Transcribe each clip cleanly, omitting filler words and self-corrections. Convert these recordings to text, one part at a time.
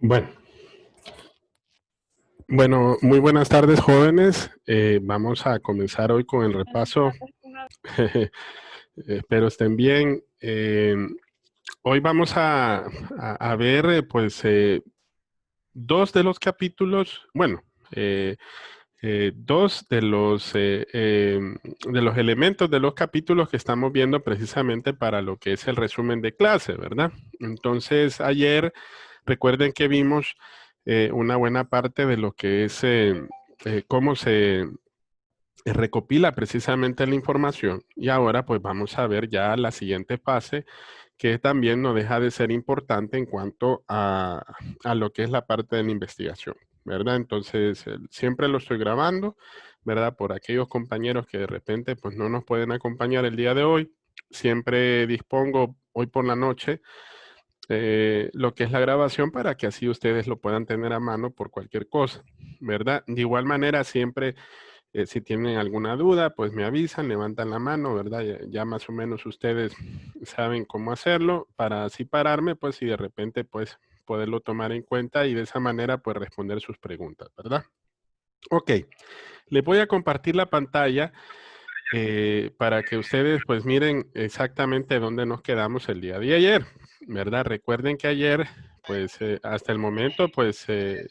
Bueno, muy buenas tardes, jóvenes. Vamos a comenzar hoy con el repaso. Espero estén bien. Hoy vamos a ver, dos de los capítulos, dos de los elementos de los capítulos que estamos viendo precisamente para lo que es el resumen de clase, ¿verdad? Entonces, ayer recuerden que vimos una buena parte de lo que es cómo se recopila precisamente la información y ahora pues vamos a ver ya la siguiente fase que también no deja de ser importante en cuanto a lo que es la parte de la investigación, ¿verdad? Entonces siempre lo estoy grabando, ¿verdad? Por aquellos compañeros que de repente pues no nos pueden acompañar el día de hoy, siempre dispongo hoy por la noche lo que es la grabación para que así ustedes lo puedan tener a mano por cualquier cosa, ¿verdad? De igual manera, siempre si tienen alguna duda, pues me avisan, levantan la mano, ¿verdad? Ya más o menos ustedes saben cómo hacerlo para así pararme, pues si de repente, pues poderlo tomar en cuenta y de esa manera, pues responder sus preguntas, ¿verdad? Ok, les voy a compartir la pantalla para que ustedes pues miren exactamente dónde nos quedamos el día de ayer, ¿verdad? Recuerden que ayer, pues hasta el momento, pues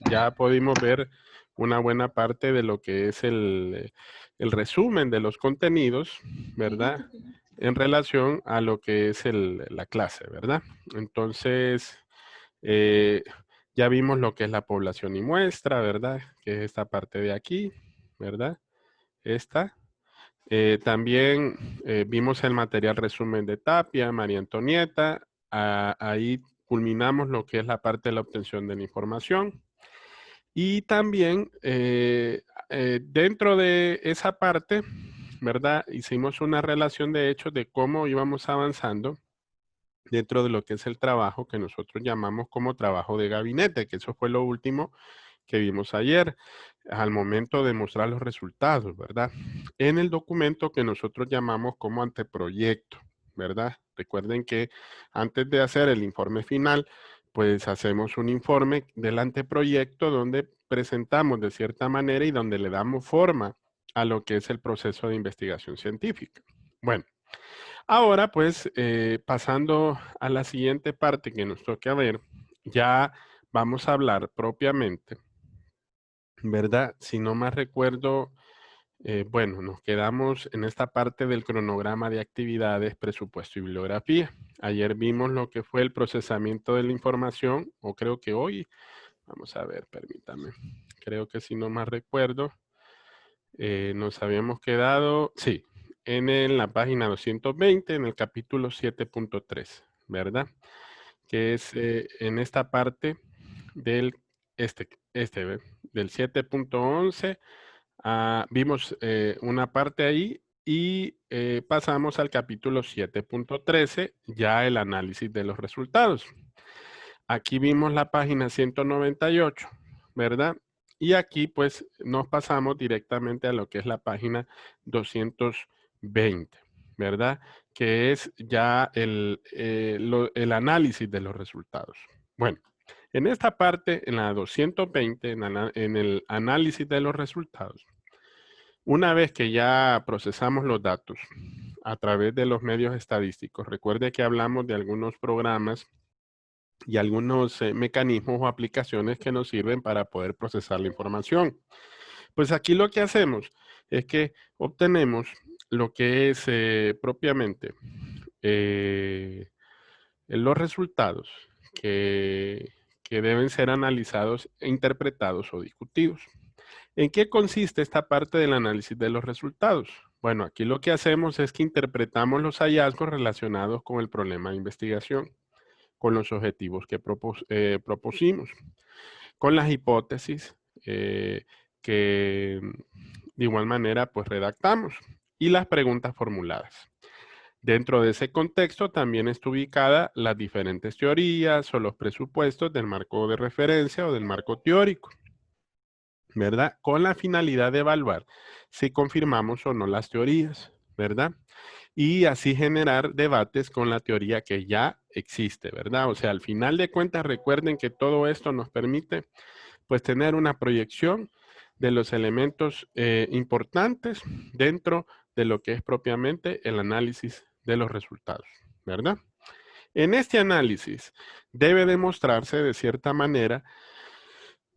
ya pudimos ver una buena parte de lo que es el resumen de los contenidos, ¿verdad? En relación a lo que es la clase, ¿verdad? Entonces, eh, ya vimos lo que es la población y muestra, ¿verdad? Que es esta parte de aquí, ¿verdad? Esta. También vimos el material resumen de Tapia, María Antonieta. Ahí culminamos lo que es la parte de la obtención de la información. Y también dentro de esa parte, ¿verdad? Hicimos una relación de hechos de cómo íbamos avanzando dentro de lo que es el trabajo que nosotros llamamos como trabajo de gabinete, que eso fue lo último que vimos ayer, al momento de mostrar los resultados, ¿verdad? En el documento que nosotros llamamos como anteproyecto, ¿verdad? Recuerden que antes de hacer el informe final, pues hacemos un informe del anteproyecto donde presentamos de cierta manera y donde le damos forma a lo que es el proceso de investigación científica. Bueno, ahora pues pasando a la siguiente parte que nos toca ver, ya vamos a hablar propiamente, ¿verdad? Si no más recuerdo, bueno, nos quedamos en esta parte del cronograma de actividades, presupuesto y bibliografía. Ayer vimos lo que fue el procesamiento de la información, o creo que hoy, vamos a ver, permítame. Creo que si no más recuerdo, nos habíamos quedado, sí, la página 220, en el capítulo 7.3, ¿verdad? Que es en esta parte del, ¿ve? Del 7.11. Vimos una parte ahí y pasamos al capítulo 7.13, ya el análisis de los resultados. Aquí vimos la página 198, ¿verdad? Y aquí pues nos pasamos directamente a lo que es la página 220, ¿verdad? Que es ya el análisis de los resultados. Bueno, en esta parte, en la 220, en el análisis de los resultados, una vez que ya procesamos los datos a través de los medios estadísticos, recuerde que hablamos de algunos programas y algunos mecanismos o aplicaciones que nos sirven para poder procesar la información. Pues aquí lo que hacemos es que obtenemos lo que es propiamente los resultados que deben ser analizados, interpretados o discutidos. ¿En qué consiste esta parte del análisis de los resultados? Bueno, aquí lo que hacemos es que interpretamos los hallazgos relacionados con el problema de investigación, con los objetivos que propusimos, con las hipótesis que de igual manera pues redactamos y las preguntas formuladas. Dentro de ese contexto también está ubicada las diferentes teorías o los presupuestos del marco de referencia o del marco teórico, ¿verdad? Con la finalidad de evaluar si confirmamos o no las teorías, ¿verdad? y así generar debates con la teoría que ya existe, ¿verdad? O sea, al final de cuentas, recuerden que todo esto nos permite, pues, tener una proyección de los elementos importantes dentro de lo que es propiamente el análisis de los resultados, ¿verdad? En este análisis debe demostrarse de cierta manera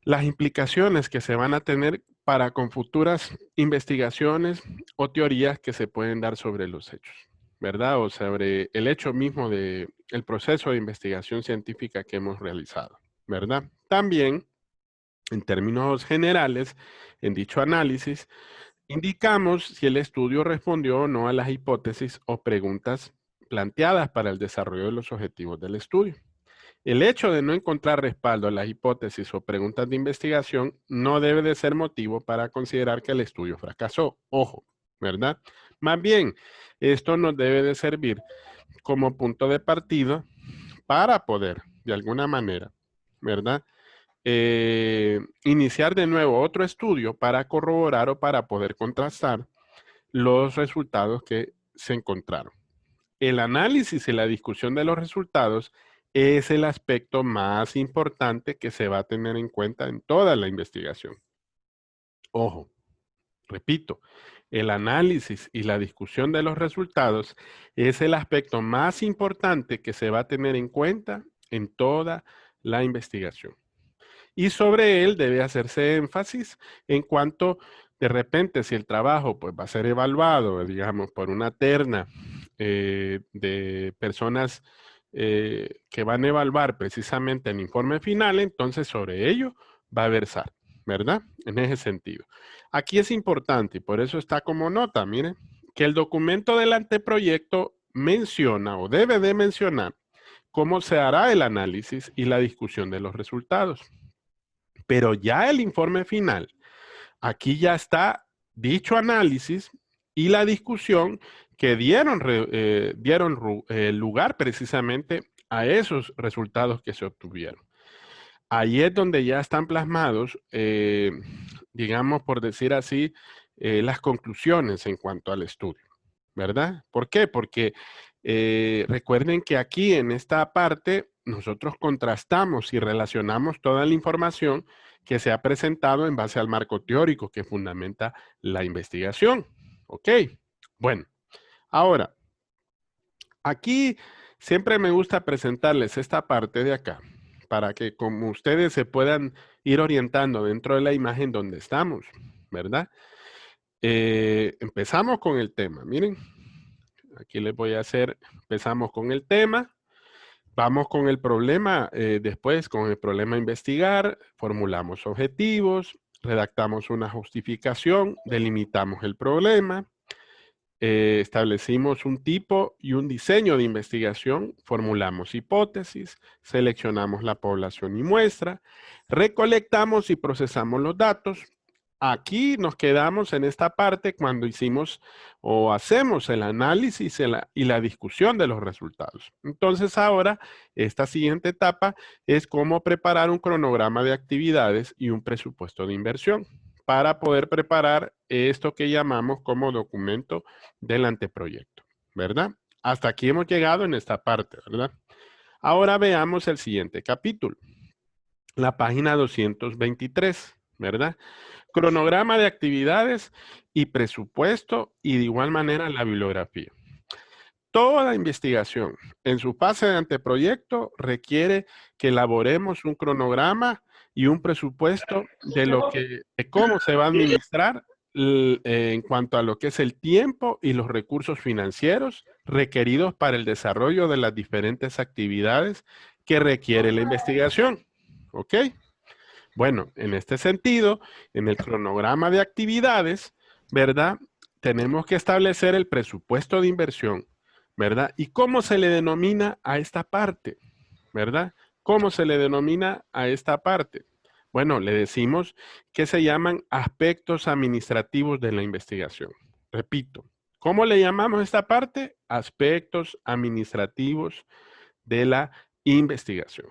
las implicaciones que se van a tener para con futuras investigaciones o teorías que se pueden dar sobre los hechos, ¿verdad? O sobre el hecho mismo del proceso de investigación científica que hemos realizado, ¿verdad? También, en términos generales, en dicho análisis, indicamos si el estudio respondió o no a las hipótesis o preguntas planteadas para el desarrollo de los objetivos del estudio. El hecho de no encontrar respaldo a las hipótesis o preguntas de investigación no debe de ser motivo para considerar que el estudio fracasó. Ojo, ¿verdad? Más bien, esto nos debe de servir como punto de partida para poder, de alguna manera, ¿verdad? Iniciar de nuevo otro estudio para corroborar o para poder contrastar los resultados que se encontraron. El análisis y la discusión de los resultados es el aspecto más importante que se va a tener en cuenta en toda la investigación. Ojo, repito, el análisis y la discusión de los resultados es el aspecto más importante que se va a tener en cuenta en toda la investigación. Y sobre él debe hacerse énfasis en cuanto de repente si el trabajo pues va a ser evaluado, digamos, por una terna de personas que van a evaluar precisamente el informe final, entonces sobre ello va a versar, ¿verdad? En ese sentido. Aquí es importante, y por eso está como nota, miren, que el documento del anteproyecto menciona o debe de mencionar cómo se hará el análisis y la discusión de los resultados. Pero ya el informe final, aquí ya está dicho análisis y la discusión que dieron lugar precisamente a esos resultados que se obtuvieron. Ahí es donde ya están plasmados, digamos, por decir así, las conclusiones en cuanto al estudio, ¿verdad? ¿Por qué? Porque recuerden que aquí en esta parte nosotros contrastamos y relacionamos toda la información que se ha presentado en base al marco teórico que fundamenta la investigación. ¿Ok? Bueno, ahora, aquí siempre me gusta presentarles esta parte de acá para que como ustedes se puedan ir orientando dentro de la imagen donde estamos, ¿verdad? Empezamos con el tema, miren. Aquí les voy a hacer, empezamos con el tema. Vamos con el problema, después con el problema a investigar, formulamos objetivos, redactamos una justificación, delimitamos el problema, establecimos un tipo y un diseño de investigación, formulamos hipótesis, seleccionamos la población y muestra, recolectamos y procesamos los datos. Aquí nos quedamos en esta parte cuando hicimos o hacemos el análisis y la discusión de los resultados. Entonces ahora, esta siguiente etapa es cómo preparar un cronograma de actividades y un presupuesto de inversión para poder preparar esto que llamamos como documento del anteproyecto, ¿verdad? Hasta aquí hemos llegado en esta parte, ¿verdad? Ahora veamos el siguiente capítulo, la página 223, ¿verdad? Cronograma de actividades y presupuesto y de igual manera la bibliografía. Toda investigación en su fase de anteproyecto requiere que elaboremos un cronograma y un presupuesto de cómo se va a administrar en cuanto a lo que es el tiempo y los recursos financieros requeridos para el desarrollo de las diferentes actividades que requiere la investigación. ¿Ok? Bueno, en este sentido, en el cronograma de actividades, ¿verdad? Tenemos que establecer el presupuesto de inversión, ¿verdad? ¿Y cómo se le denomina a esta parte? ¿Verdad? ¿Cómo se le denomina a esta parte? Bueno, le decimos que se llaman aspectos administrativos de la investigación. Repito, ¿cómo le llamamos a esta parte? Aspectos administrativos de la investigación.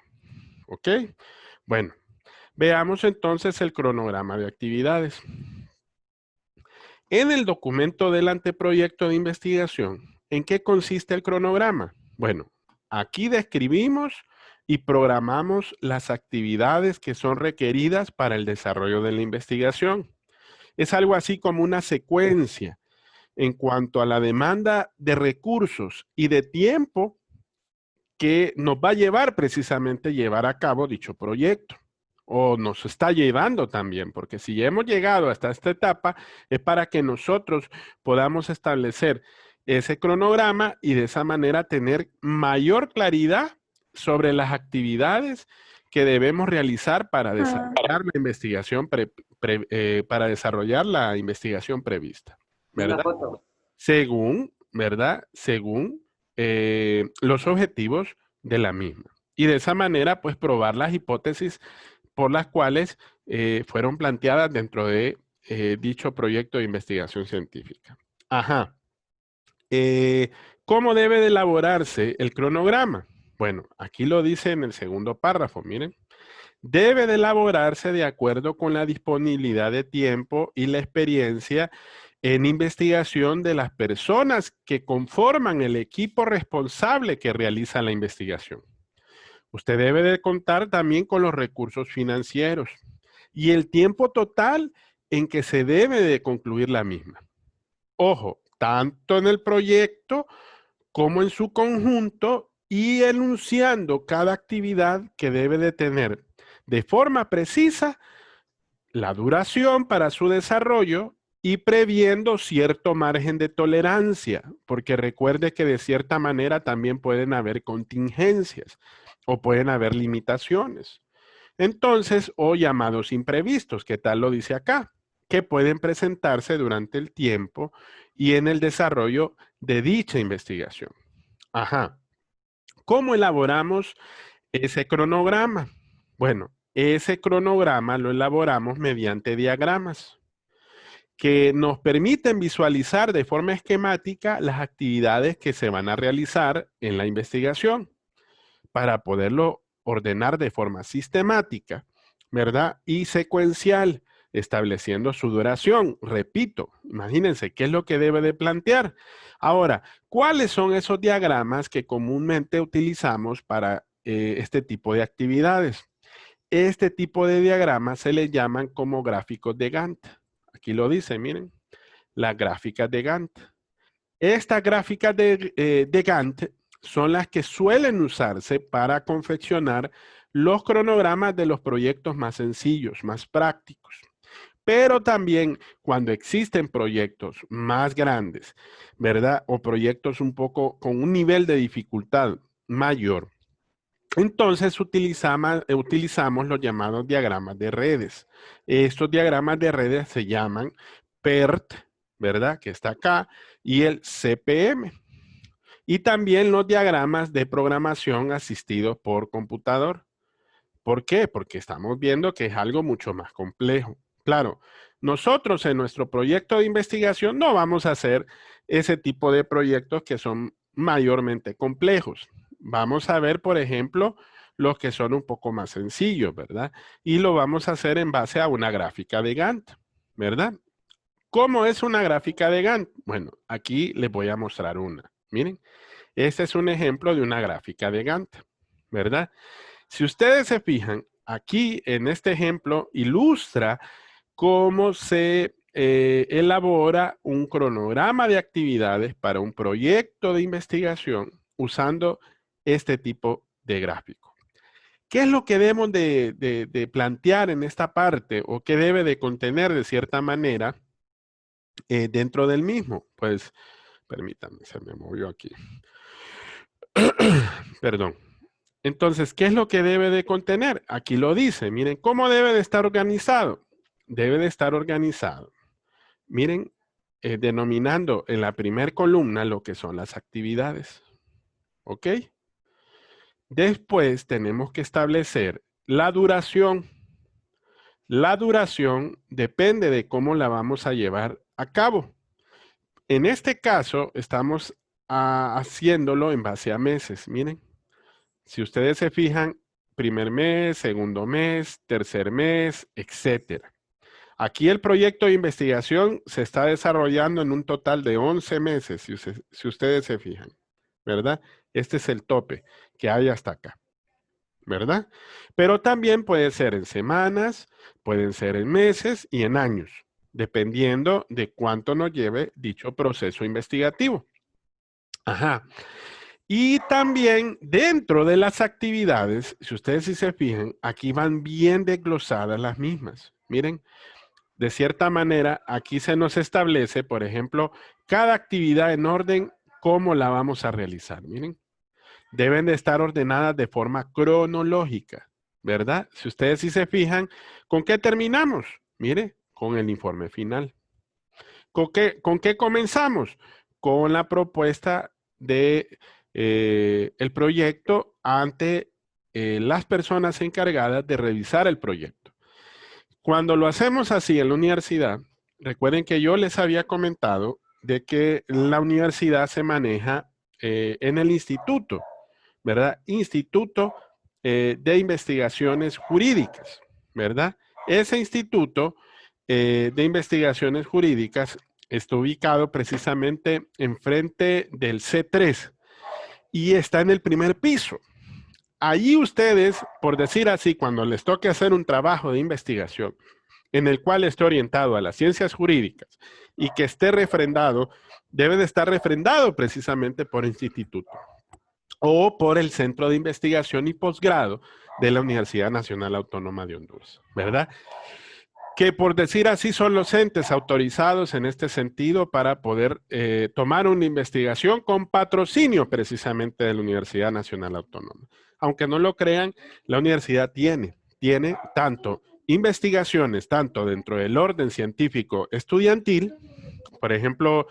¿Ok? Bueno, veamos entonces el cronograma de actividades. En el documento del anteproyecto de investigación, ¿En qué consiste el cronograma? Bueno, aquí describimos y programamos las actividades que son requeridas para el desarrollo de la investigación. Es algo así como una secuencia en cuanto a la demanda de recursos y de tiempo que nos va a llevar precisamente llevar a cabo dicho proyecto. O nos está llevando también, porque si ya hemos llegado hasta esta etapa, es para que nosotros podamos establecer ese cronograma y de esa manera tener mayor claridad sobre las actividades que debemos realizar para desarrollar la investigación para desarrollar la investigación prevista, La ¿verdad? foto. Según, ¿verdad? Según los objetivos de la misma. Y de esa manera, pues probar las hipótesis por las cuales fueron planteadas dentro de dicho proyecto de investigación científica. Ajá. Eh, ¿Cómo debe de elaborarse el cronograma? Bueno, aquí lo dice en el segundo párrafo, miren. Debe de elaborarse de acuerdo con la disponibilidad de tiempo y la experiencia en investigación de las personas que conforman el equipo responsable que realiza la investigación. Usted debe de contar también con los recursos financieros y el tiempo total en que se debe de concluir la misma. Ojo, tanto en el proyecto como en su conjunto y enunciando cada actividad que debe de tener de forma precisa la duración para su desarrollo y previendo cierto margen de tolerancia, porque recuerde que de cierta manera también pueden haber contingencias o pueden haber limitaciones. Entonces, o llamados imprevistos, que tal lo dice acá, que pueden presentarse durante el tiempo y en el desarrollo de dicha investigación. Ajá. ¿Cómo elaboramos ese cronograma? Bueno, ese cronograma lo elaboramos mediante diagramas que nos permiten visualizar de forma esquemática las actividades que se van a realizar en la investigación para poderlo ordenar de forma sistemática, ¿verdad? Y secuencial, estableciendo su duración. Repito, imagínense qué es lo que debe de plantear. Ahora, ¿cuáles son esos diagramas que comúnmente utilizamos para este tipo de actividades? Este tipo de diagramas se les llaman como gráficos de Gantt. Aquí lo dice, miren, las gráficas de Gantt. Estas gráficas de Gantt son las que suelen usarse para confeccionar los cronogramas de los proyectos más sencillos, más prácticos. Pero también cuando existen proyectos más grandes, ¿verdad? O proyectos un poco con un nivel de dificultad mayor, entonces utilizamos los llamados diagramas de redes. Estos diagramas de redes se llaman PERT, ¿verdad? Que está acá, y el CPM. Y también los diagramas de programación asistidos por computador. ¿Por qué? Porque estamos viendo que es algo mucho más complejo. Claro, nosotros en nuestro proyecto de investigación no vamos a hacer ese tipo de proyectos que son mayormente complejos. Vamos a ver, por ejemplo, los que son un poco más sencillos, ¿verdad? Y lo vamos a hacer en base a una gráfica de Gantt, ¿verdad? ¿Cómo es una gráfica de Gantt? Bueno, aquí les voy a mostrar una. Miren, este es un ejemplo de una gráfica de Gantt, ¿verdad? Si ustedes se fijan, aquí en este ejemplo ilustra cómo se elabora un cronograma de actividades para un proyecto de investigación usando este tipo de gráfico. ¿Qué es lo que debemos de plantear en esta parte o qué debe de contener de cierta manera dentro del mismo? Pues, permítanme, se me movió aquí. Perdón. Entonces, ¿qué es lo que debe de contener? Aquí lo dice. Miren, ¿cómo debe de estar organizado? Debe de estar organizado. Miren, denominando en la primera columna lo que son las actividades. ¿Ok? Después tenemos que establecer la duración. La duración depende de cómo la vamos a llevar a cabo. En este caso, estamos haciéndolo en base a meses. Miren. Si ustedes se fijan, primer mes, segundo mes, tercer mes, etcétera. Aquí el proyecto de investigación se está desarrollando en un total de 11 meses, si ustedes se fijan, ¿verdad? Este es el tope que hay hasta acá, ¿verdad? Pero también puede ser en semanas, pueden ser en meses y en años, dependiendo de cuánto nos lleve dicho proceso investigativo. Ajá. Y también dentro de las actividades, si ustedes sí se fijan, aquí van bien desglosadas las mismas. Miren, de cierta manera, aquí se nos establece, por ejemplo, cada actividad en orden, cómo la vamos a realizar. Miren, deben de estar ordenadas de forma cronológica, ¿verdad? Si ustedes sí se fijan, ¿con qué terminamos? Mire, con el informe final. ¿Con qué comenzamos? Con la propuesta de el proyecto ante las personas encargadas de revisar el proyecto. Cuando lo hacemos así en la universidad, recuerden que yo les había comentado de que la universidad se maneja en el instituto, ¿verdad? Instituto de Investigaciones Jurídicas, ¿verdad? Ese instituto de investigaciones jurídicas está ubicado precisamente enfrente del C3 y está en el primer piso. Allí ustedes, por decir así, cuando les toque hacer un trabajo de investigación en el cual esté orientado a las ciencias jurídicas y que esté refrendado, debe de estar refrendado precisamente por este instituto o por el Centro de Investigación y Posgrado de la Universidad Nacional Autónoma de Honduras, ¿verdad? Que por decir así son los entes autorizados en este sentido para poder tomar una investigación con patrocinio precisamente de la Universidad Nacional Autónoma. Aunque no lo crean, la universidad tiene tanto investigaciones, tanto dentro del orden científico estudiantil, por ejemplo,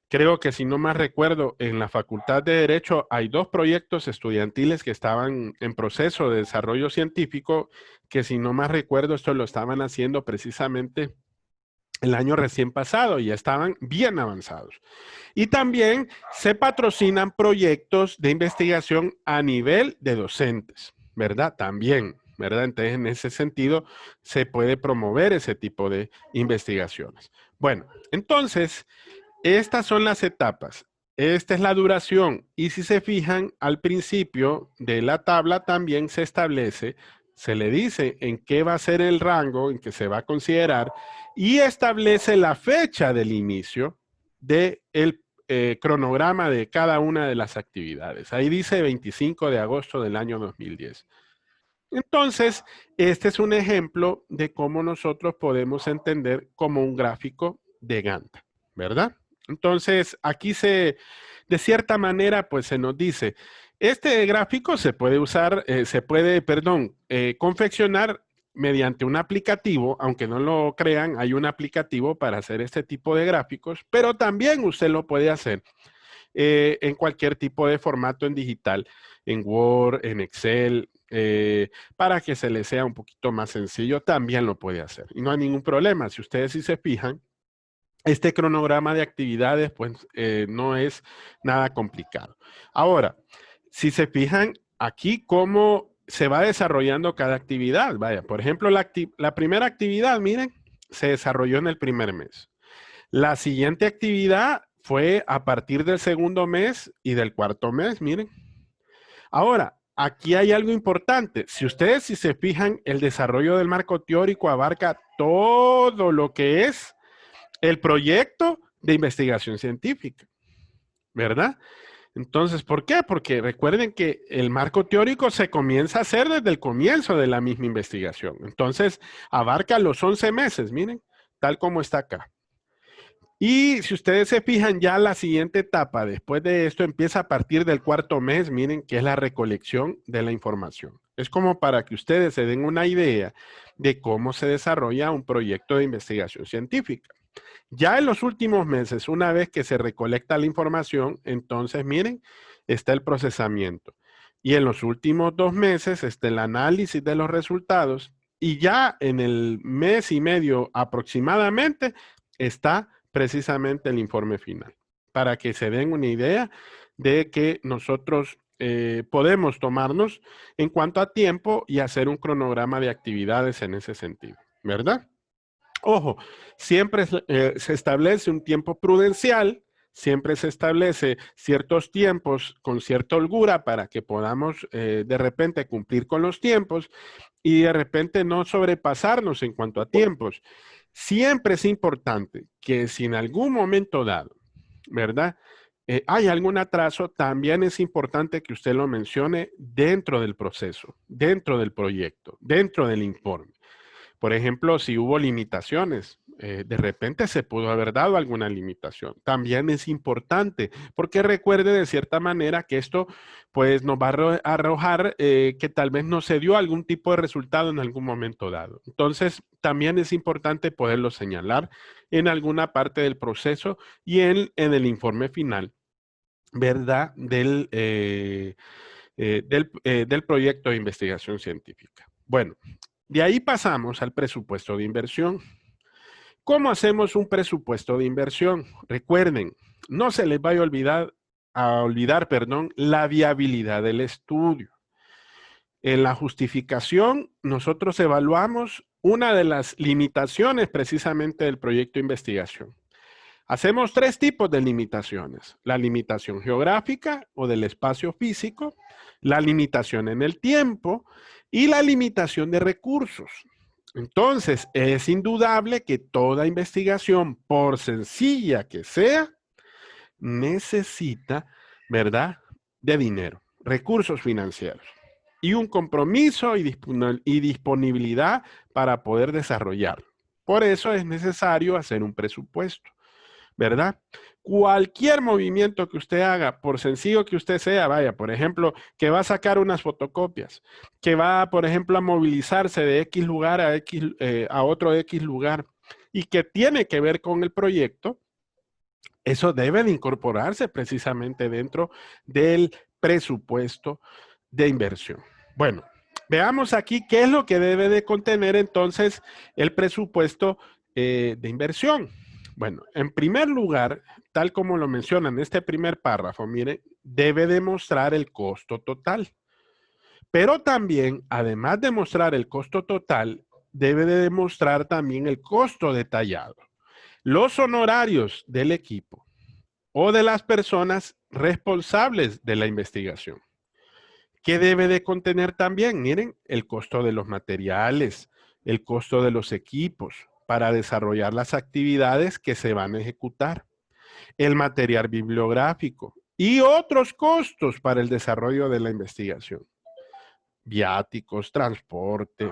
creo que si no más recuerdo, en la Facultad de Derecho hay 2 proyectos estudiantiles que estaban en proceso de desarrollo científico, que si no más recuerdo, esto lo estaban haciendo precisamente el año recién pasado y ya estaban bien avanzados. Y también se patrocinan proyectos de investigación a nivel de docentes, ¿verdad? También, ¿verdad? Entonces, en ese sentido, se puede promover ese tipo de investigaciones. Bueno, entonces, estas son las etapas. Esta es la duración. Y si se fijan, al principio de la tabla también se establece, se le dice en qué va a ser el rango, en que se va a considerar, y establece la fecha del inicio del cronograma de cada una de las actividades. Ahí dice 25 de agosto del año 2010. Entonces, este es un ejemplo de cómo nosotros podemos entender como un gráfico de Gantt, ¿verdad? Entonces, aquí de cierta manera, pues se nos dice, este gráfico se puede usar, confeccionar mediante un aplicativo, aunque no lo crean, hay un aplicativo para hacer este tipo de gráficos, pero también usted lo puede hacer en cualquier tipo de formato en digital, en Word, en Excel, para que se le sea un poquito más sencillo, también lo puede hacer. Y no hay ningún problema. Si ustedes sí se fijan, este cronograma de actividades, pues no es nada complicado. Ahora, si se fijan aquí cómo se va desarrollando cada actividad. Vaya, por ejemplo, la primera actividad, miren, se desarrolló en el primer mes. La siguiente actividad fue a partir del segundo mes y del cuarto mes, miren. Ahora, aquí hay algo importante. Si ustedes si se fijan, el desarrollo del marco teórico abarca todo lo que es el proyecto de investigación científica, ¿verdad? Entonces, ¿por qué? Porque recuerden que el marco teórico se comienza a hacer desde el comienzo de la misma investigación. Entonces, abarca los 11 meses, miren, tal como está acá. Y si ustedes se fijan, ya la siguiente etapa después de esto empieza a partir del cuarto mes, miren, que es la recolección de la información. Es como para que ustedes se den una idea de cómo se desarrolla un proyecto de investigación científica. Ya en los últimos meses, una vez que se recolecta la información, entonces miren, está el procesamiento. Y en los últimos 2 meses está el análisis de los resultados. Y ya en el mes y medio aproximadamente está precisamente el informe final, para que se den una idea de que nosotros podemos tomarnos en cuanto a tiempo y hacer un cronograma de actividades en ese sentido, ¿verdad? Ojo, siempre se establece un tiempo prudencial, siempre se establece ciertos tiempos con cierta holgura para que podamos de repente cumplir con los tiempos y de repente no sobrepasarnos en cuanto a tiempos. Siempre es importante que si en algún momento dado, ¿verdad? Hay algún atraso, también es importante que usted lo mencione dentro del proceso, dentro del proyecto, dentro del informe. Por ejemplo, si hubo limitaciones, de repente se pudo haber dado alguna limitación. También es importante, porque recuerde de cierta manera que esto pues nos va a arrojar que tal vez no se dio algún tipo de resultado en algún momento dado. Entonces, también es importante poderlo señalar en alguna parte del proceso y en el informe final, ¿verdad? Del proyecto de investigación científica. Bueno, de ahí pasamos al presupuesto de inversión. ¿Cómo hacemos un presupuesto de inversión? Recuerden, no se les vaya a olvidar, perdón, la viabilidad del estudio. En la justificación, nosotros evaluamos una de las limitaciones precisamente del proyecto de investigación. Hacemos tres tipos de limitaciones: la limitación geográfica o del espacio físico, la limitación en el tiempo y la limitación de recursos. Entonces, es indudable que toda investigación, por sencilla que sea, necesita, ¿verdad?, de dinero, recursos financieros y un compromiso y disponibilidad para poder desarrollar. Por eso es necesario hacer un presupuesto, ¿verdad? Cualquier movimiento que usted haga, por sencillo que usted sea, vaya, por ejemplo, que va a sacar unas fotocopias, que va, por ejemplo, a movilizarse de X lugar a otro X lugar y que tiene que ver con el proyecto, eso debe de incorporarse precisamente dentro del presupuesto de inversión. Bueno, veamos aquí qué es lo que debe de contener entonces el presupuesto de inversión. Bueno, en primer lugar, tal como lo menciona en este primer párrafo, mire, debe demostrar el costo total. Pero también, además de mostrar el costo total, debe de demostrar también el costo detallado. Los honorarios del equipo o de las personas responsables de la investigación. ¿Qué debe de contener también? Miren, el costo de los materiales, el costo de los equipos para desarrollar las actividades que se van a ejecutar, el material bibliográfico y otros costos para el desarrollo de la investigación, viáticos, transporte,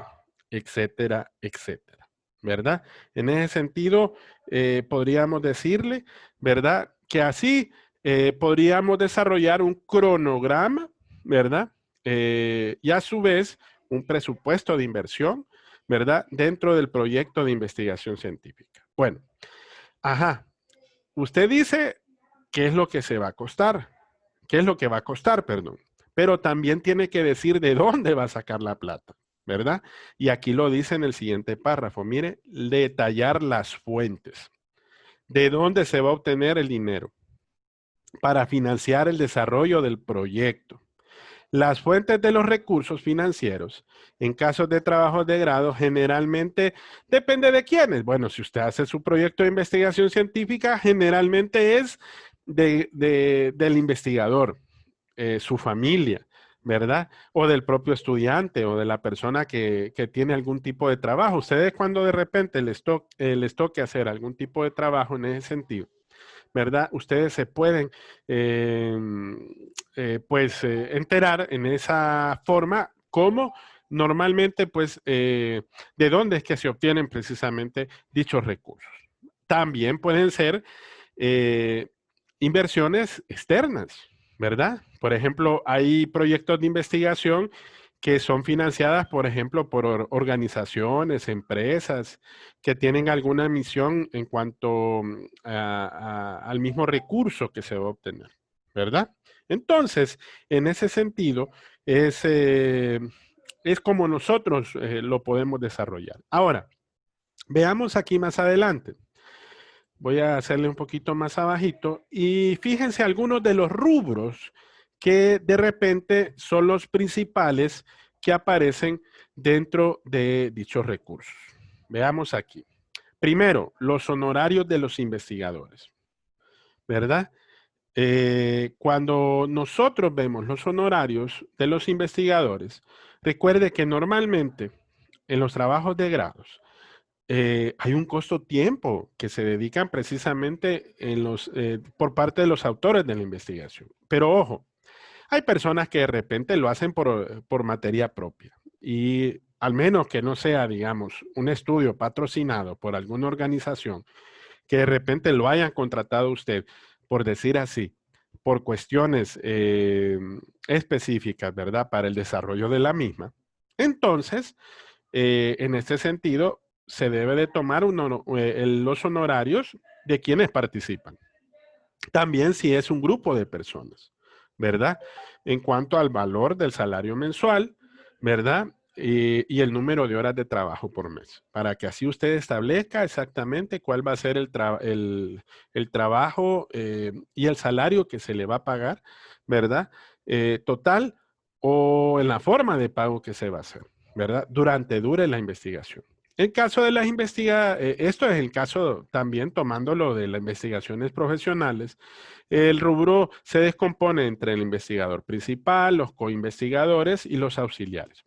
etcétera, etcétera, ¿verdad? En ese sentido, podríamos decirle, ¿verdad?, que así podríamos desarrollar un cronograma, ¿verdad? Y a su vez, un presupuesto de inversión, ¿verdad?, dentro del proyecto de investigación científica. Bueno, ajá, usted dice qué es lo que se va a costar, qué es lo que va a costar, perdón, pero también tiene que decir de dónde va a sacar la plata, ¿verdad? Y aquí lo dice en el siguiente párrafo, mire, detallar las fuentes, de dónde se va a obtener el dinero para financiar el desarrollo del proyecto. Las fuentes de los recursos financieros, en casos de trabajos de grado, generalmente depende de quiénes. Bueno, si usted hace su proyecto de investigación científica, generalmente es del investigador, su familia, ¿verdad? O del propio estudiante o de la persona que tiene algún tipo de trabajo. Ustedes cuando de repente les toque hacer algún tipo de trabajo en ese sentido, ¿verdad? Ustedes se pueden, enterar en esa forma cómo normalmente, pues, de dónde es que se obtienen precisamente dichos recursos. También pueden ser eh, inversiones externas, ¿verdad? Por ejemplo, hay proyectos de investigación que son financiadas, por ejemplo, por organizaciones, empresas que tienen alguna misión en cuanto al mismo recurso que se va a obtener, ¿verdad? Entonces, en ese sentido, es como nosotros lo podemos desarrollar. Ahora, veamos aquí más adelante. Voy a hacerle un poquito más abajito y fíjense algunos de los rubros que de repente son los principales que aparecen dentro de dichos recursos. Veamos aquí. Primero, los honorarios de los investigadores, ¿verdad? Cuando nosotros vemos los honorarios de los investigadores, recuerde que normalmente en los trabajos de grados hay un costo tiempo que se dedican precisamente por parte de los autores de la investigación. Pero ojo, hay personas que de repente lo hacen por materia propia y al menos que no sea, digamos, un estudio patrocinado por alguna organización, que de repente lo hayan contratado usted, por decir así, por cuestiones específicas, ¿verdad? Para el desarrollo de la misma. Entonces, en este sentido, se debe de tomar los honorarios de quienes participan. También si es un grupo de personas, ¿verdad? En cuanto al valor del salario mensual, ¿verdad? Y el número de horas de trabajo por mes, para que así usted establezca exactamente cuál va a ser el trabajo y el salario que se le va a pagar, ¿verdad? Total o en la forma de pago que se va a hacer, ¿verdad? Dure la investigación. En caso de las esto es el caso también tomándolo de las investigaciones profesionales, el rubro se descompone entre el investigador principal, los coinvestigadores y los auxiliares.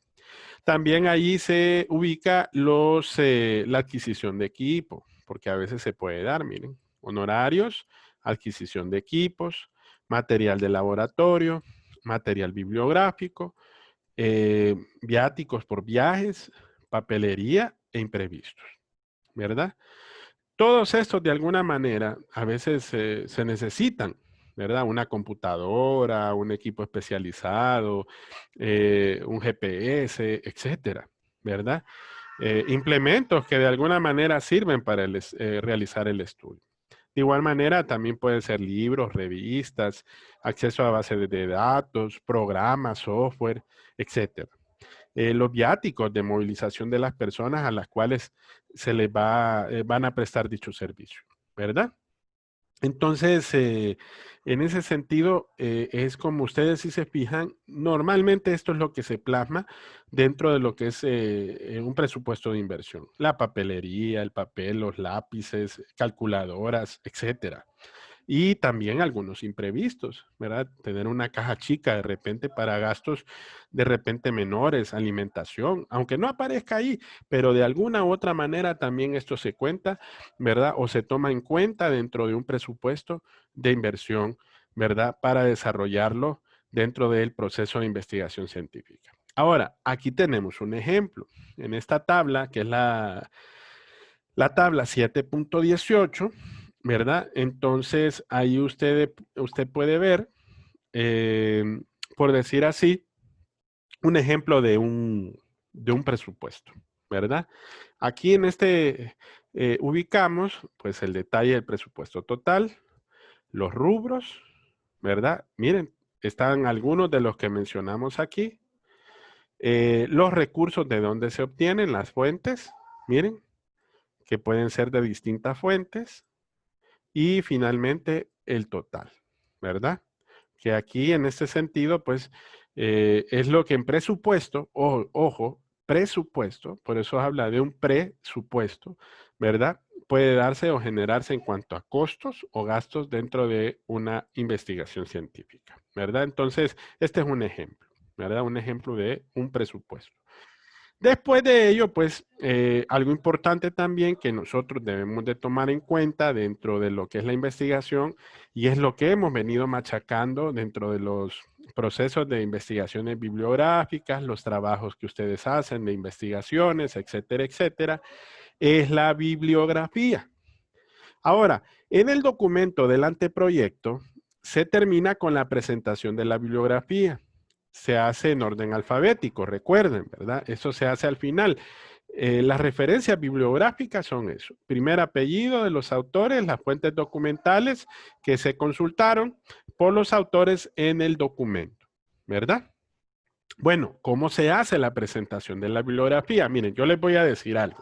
También allí se ubica la adquisición de equipo, porque a veces se puede dar, miren, honorarios, adquisición de equipos, material de laboratorio, material bibliográfico, viáticos por viajes, papelería e imprevistos, ¿verdad? Todos estos de alguna manera a veces se necesitan, ¿verdad? Una computadora, un equipo especializado, un GPS, etcétera, ¿verdad? Implementos que de alguna manera sirven para realizar el estudio. De igual manera, también pueden ser libros, revistas, acceso a bases de datos, programas, software, etcétera. Los viáticos de movilización de las personas a las cuales se les van a prestar dicho servicio, ¿verdad? Entonces, en ese sentido, es como ustedes si se fijan, normalmente esto es lo que se plasma dentro de lo que es un presupuesto de inversión. La papelería, el papel, los lápices, calculadoras, etcétera. Y también algunos imprevistos, ¿verdad? Tener una caja chica de repente para gastos de repente menores, alimentación, aunque no aparezca ahí, pero de alguna u otra manera también esto se cuenta, ¿verdad? O se toma en cuenta dentro de un presupuesto de inversión, ¿verdad? Para desarrollarlo dentro del proceso de investigación científica. Ahora, aquí tenemos un ejemplo. En esta tabla, que es la tabla 7.18, ¿verdad? Entonces, ahí usted puede ver, eh, por decir así, un ejemplo de un presupuesto, ¿verdad? Aquí en este ubicamos, pues, el detalle del presupuesto total, los rubros, ¿verdad? Miren, están algunos de los que mencionamos aquí, los recursos de donde se obtienen, las fuentes, miren, que pueden ser de distintas fuentes, y finalmente el total, ¿verdad? Que aquí en este sentido, pues, es lo que en presupuesto, ojo, presupuesto, por eso habla de un presupuesto, ¿verdad? Puede darse o generarse en cuanto a costos o gastos dentro de una investigación científica, ¿verdad? Entonces, este es un ejemplo, ¿verdad? Un ejemplo de un presupuesto. Después de ello, pues algo importante también que nosotros debemos de tomar en cuenta dentro de lo que es la investigación y es lo que hemos venido machacando dentro de los procesos de investigaciones bibliográficas, los trabajos que ustedes hacen de investigaciones, etcétera, etcétera, es la bibliografía. Ahora, en el documento del anteproyecto se termina con la presentación de la bibliografía. Se hace en orden alfabético, recuerden, ¿verdad? Eso se hace al final. Las referencias bibliográficas son eso. Primer apellido de los autores, las fuentes documentales que se consultaron por los autores en el documento, ¿verdad? Bueno, ¿cómo se hace la presentación de la bibliografía? Miren, yo les voy a decir algo.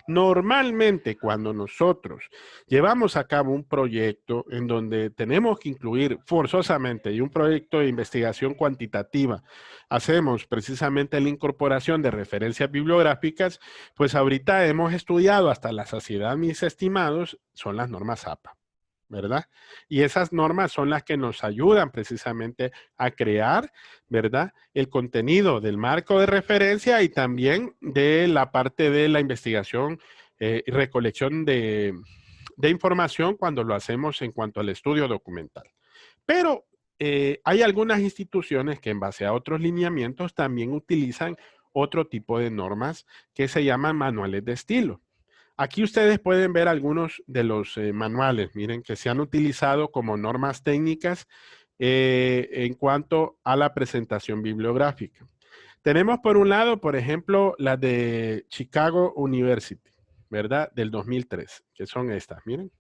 Normalmente cuando nosotros llevamos a cabo un proyecto en donde tenemos que incluir forzosamente y un proyecto de investigación cuantitativa, hacemos precisamente la incorporación de referencias bibliográficas, pues ahorita hemos estudiado hasta la saciedad, mis estimados, son las normas APA. ¿Verdad? Y esas normas son las que nos ayudan precisamente a crear, ¿verdad? El contenido del marco de referencia y también de la parte de la investigación y recolección de información cuando lo hacemos en cuanto al estudio documental. Pero hay algunas instituciones que en base a otros lineamientos también utilizan otro tipo de normas que se llaman manuales de estilo. Aquí ustedes pueden ver algunos de los manuales, miren, que se han utilizado como normas técnicas en cuanto a la presentación bibliográfica. Tenemos por un lado, por ejemplo, las de Chicago University, ¿verdad? Del 2003, que son estas, miren.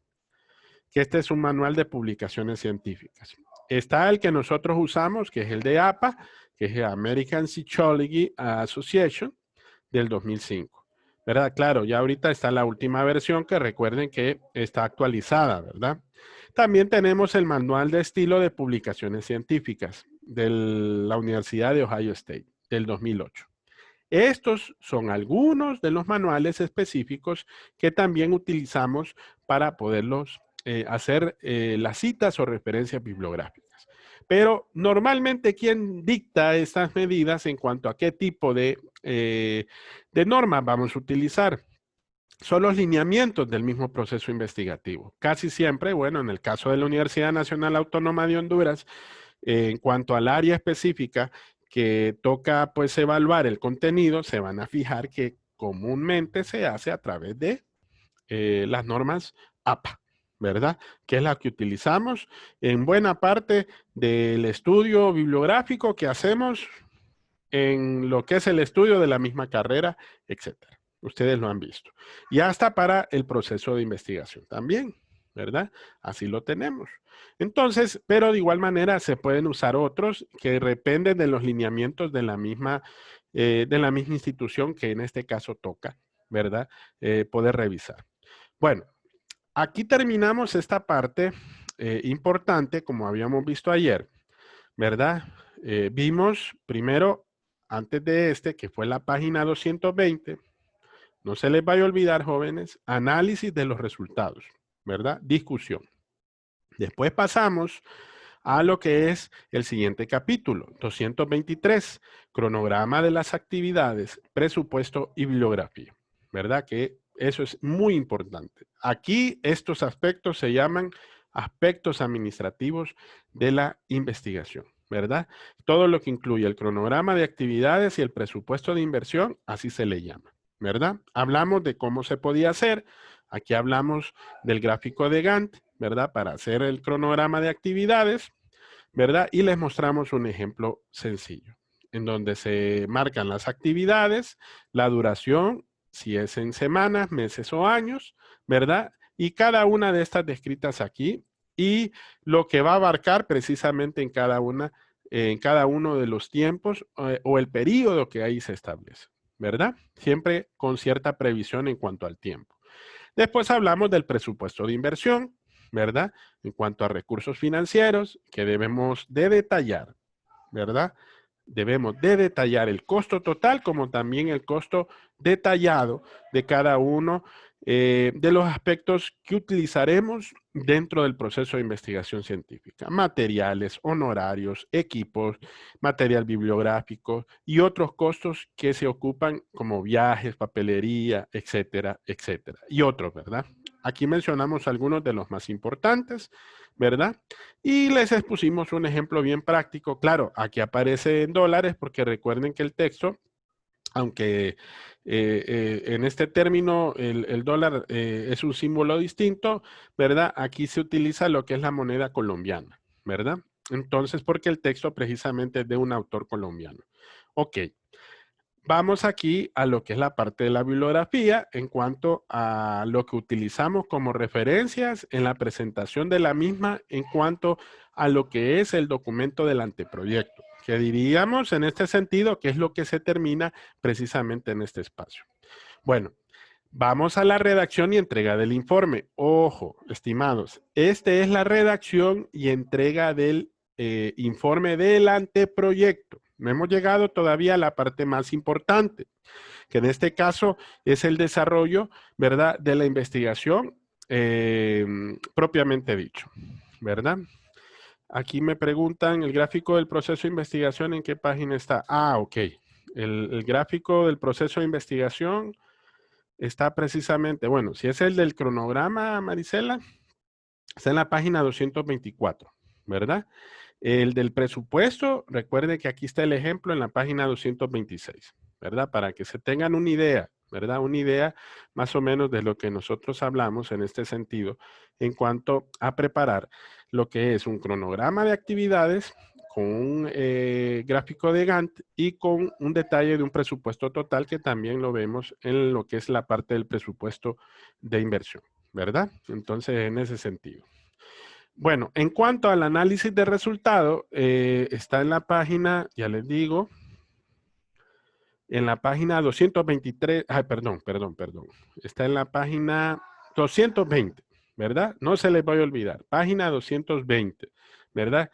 Que este es un manual de publicaciones científicas. Está el que nosotros usamos, que es el de APA, que es American Psychology Association, del 2005. ¿Verdad? Claro, ya ahorita está la última versión que recuerden que está actualizada, ¿verdad? También tenemos el manual de estilo de publicaciones científicas de la Universidad de Ohio State del 2008. Estos son algunos de los manuales específicos que también utilizamos para poderlos hacer las citas o referencias bibliográficas. Pero normalmente, ¿quién dicta estas medidas en cuanto a qué tipo de normas vamos a utilizar? Son los lineamientos del mismo proceso investigativo. Casi siempre, bueno, en el caso de la Universidad Nacional Autónoma de Honduras, en cuanto al área específica que toca pues evaluar el contenido, se van a fijar que comúnmente se hace a través de las normas APA, ¿verdad? Que es la que utilizamos en buena parte del estudio bibliográfico que hacemos en lo que es el estudio de la misma carrera, etcétera. Ustedes lo han visto. Y hasta para el proceso de investigación también, ¿verdad? Así lo tenemos. Entonces, pero de igual manera se pueden usar otros que dependen de los lineamientos de la misma institución que en este caso toca, ¿verdad? Poder revisar. Bueno, aquí terminamos esta parte importante, como habíamos visto ayer, ¿verdad? Vimos primero, antes de que fue la página 220, no se les vaya a olvidar, jóvenes, análisis de los resultados, ¿verdad? Discusión. Después pasamos a lo que es el siguiente capítulo, 223, cronograma de las actividades, presupuesto y bibliografía, ¿verdad? Que eso es muy importante. Aquí estos aspectos se llaman aspectos administrativos de la investigación, ¿verdad? Todo lo que incluye el cronograma de actividades y el presupuesto de inversión, así se le llama, ¿verdad? Hablamos de cómo se podía hacer, aquí hablamos del gráfico de Gantt, ¿verdad? Para hacer el cronograma de actividades, ¿verdad? Y les mostramos un ejemplo sencillo, en donde se marcan las actividades, la duración, si es en semanas, meses o años, ¿verdad? Y cada una de estas descritas aquí y lo que va a abarcar precisamente en cada uno de los tiempos o el periodo que ahí se establece, ¿verdad? Siempre con cierta previsión en cuanto al tiempo. Después hablamos del presupuesto de inversión, ¿verdad? En cuanto a recursos financieros que debemos de detallar, ¿verdad? Debemos de detallar el costo total como también el costo detallado de cada uno de los aspectos que utilizaremos dentro del proceso de investigación científica. Materiales, honorarios, equipos, material bibliográfico y otros costos que se ocupan como viajes, papelería, etcétera, etcétera. Y otros, ¿verdad? Aquí mencionamos algunos de los más importantes, ¿verdad? Y les expusimos un ejemplo bien práctico. Claro, aquí aparece en dólares porque recuerden que el texto, aunque en este término el dólar es un símbolo distinto, ¿verdad? Aquí se utiliza lo que es la moneda colombiana, ¿verdad? Entonces, porque el texto precisamente es de un autor colombiano. Ok. Vamos aquí a lo que es la parte de la bibliografía en cuanto a lo que utilizamos como referencias en la presentación de la misma en cuanto a lo que es el documento del anteproyecto, que diríamos en este sentido que es lo que se termina precisamente en este espacio. Bueno, Vamos a la redacción y entrega del informe. Ojo, estimados, esta es la redacción y entrega del informe del anteproyecto. No hemos llegado todavía a la parte más importante, que en este caso es el desarrollo, ¿verdad?, de la investigación propiamente dicho, ¿verdad? Aquí me preguntan el gráfico del proceso de investigación, ¿en qué página está? Ah, ok. El gráfico del proceso de investigación está precisamente, bueno, si es el del cronograma, Marisela, está en la página 224, ¿verdad? El del presupuesto, recuerde que aquí está el ejemplo en la página 226, ¿verdad? Para que se tengan una idea, ¿verdad? Una idea más o menos de lo que nosotros hablamos en este sentido en cuanto a preparar lo que es un cronograma de actividades con un gráfico de Gantt y con un detalle de un presupuesto total que también lo vemos en lo que es la parte del presupuesto de inversión, ¿verdad? Entonces, en ese sentido. Bueno, en cuanto al análisis de resultado, está en la página, ya les digo, en la página 223, ay, perdón. Está en la página 220, ¿verdad? No se les vaya a olvidar, página 220, ¿verdad?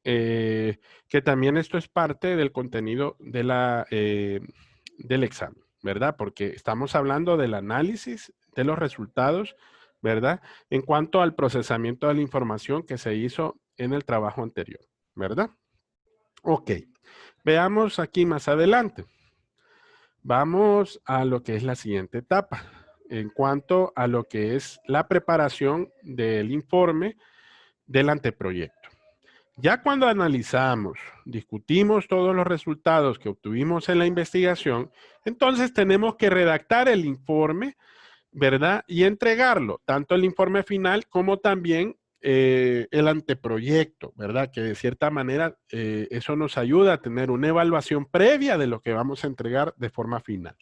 Que también esto es parte del contenido de del examen, ¿verdad? Porque estamos hablando del análisis de los resultados, ¿verdad? En cuanto al procesamiento de la información que se hizo en el trabajo anterior, ¿verdad? Ok, veamos aquí más adelante. Vamos a lo que es la siguiente etapa, en cuanto a lo que es la preparación del informe del anteproyecto. Ya cuando analizamos, discutimos todos los resultados que obtuvimos en la investigación, entonces tenemos que redactar el informe, ¿verdad? Y entregarlo, tanto el informe final como también el anteproyecto, ¿verdad? Que de cierta manera eso nos ayuda a tener una evaluación previa de lo que vamos a entregar de forma final,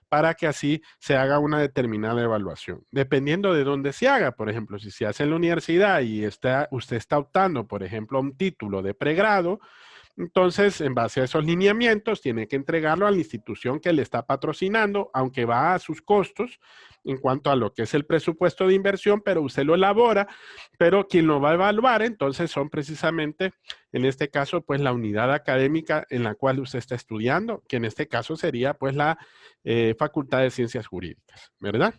para que así se haga una determinada evaluación. Dependiendo de dónde se haga, por ejemplo, si se hace en la universidad y usted está optando, por ejemplo, a un título de pregrado, entonces, en base a esos lineamientos, tiene que entregarlo a la institución que le está patrocinando, aunque va a sus costos en cuanto a lo que es el presupuesto de inversión, pero usted lo elabora, pero quien lo va a evaluar, entonces son precisamente, en este caso, pues la unidad académica en la cual usted está estudiando, que en este caso sería pues la Facultad de Ciencias Jurídicas, ¿verdad?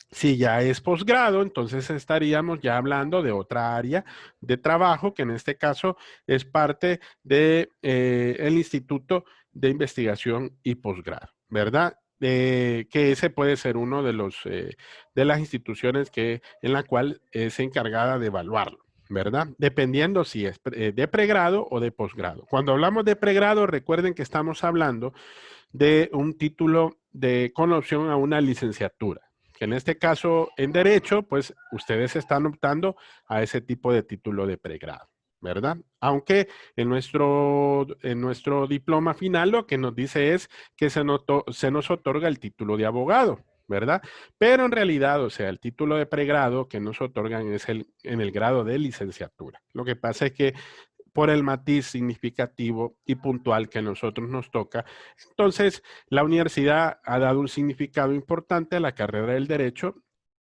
Si ya es posgrado, entonces estaríamos ya hablando de otra área de trabajo, que en este caso es parte de el Instituto de Investigación y Posgrado, ¿verdad? Que ese puede ser uno de los de las instituciones en la cual es encargada de evaluarlo, ¿verdad? Dependiendo si es de pregrado o de posgrado. Cuando hablamos de pregrado, recuerden que estamos hablando de un título con opción a una licenciatura, que en este caso en Derecho, pues ustedes están optando a ese tipo de título de pregrado, ¿verdad? Aunque en nuestro diploma final lo que nos dice es que se nos otorga el título de abogado, ¿verdad? Pero en realidad, o sea, el título de pregrado que nos otorgan es en el grado de licenciatura. Lo que pasa es que por el matiz significativo y puntual que a nosotros nos toca. Entonces, la universidad ha dado un significado importante a la carrera del derecho,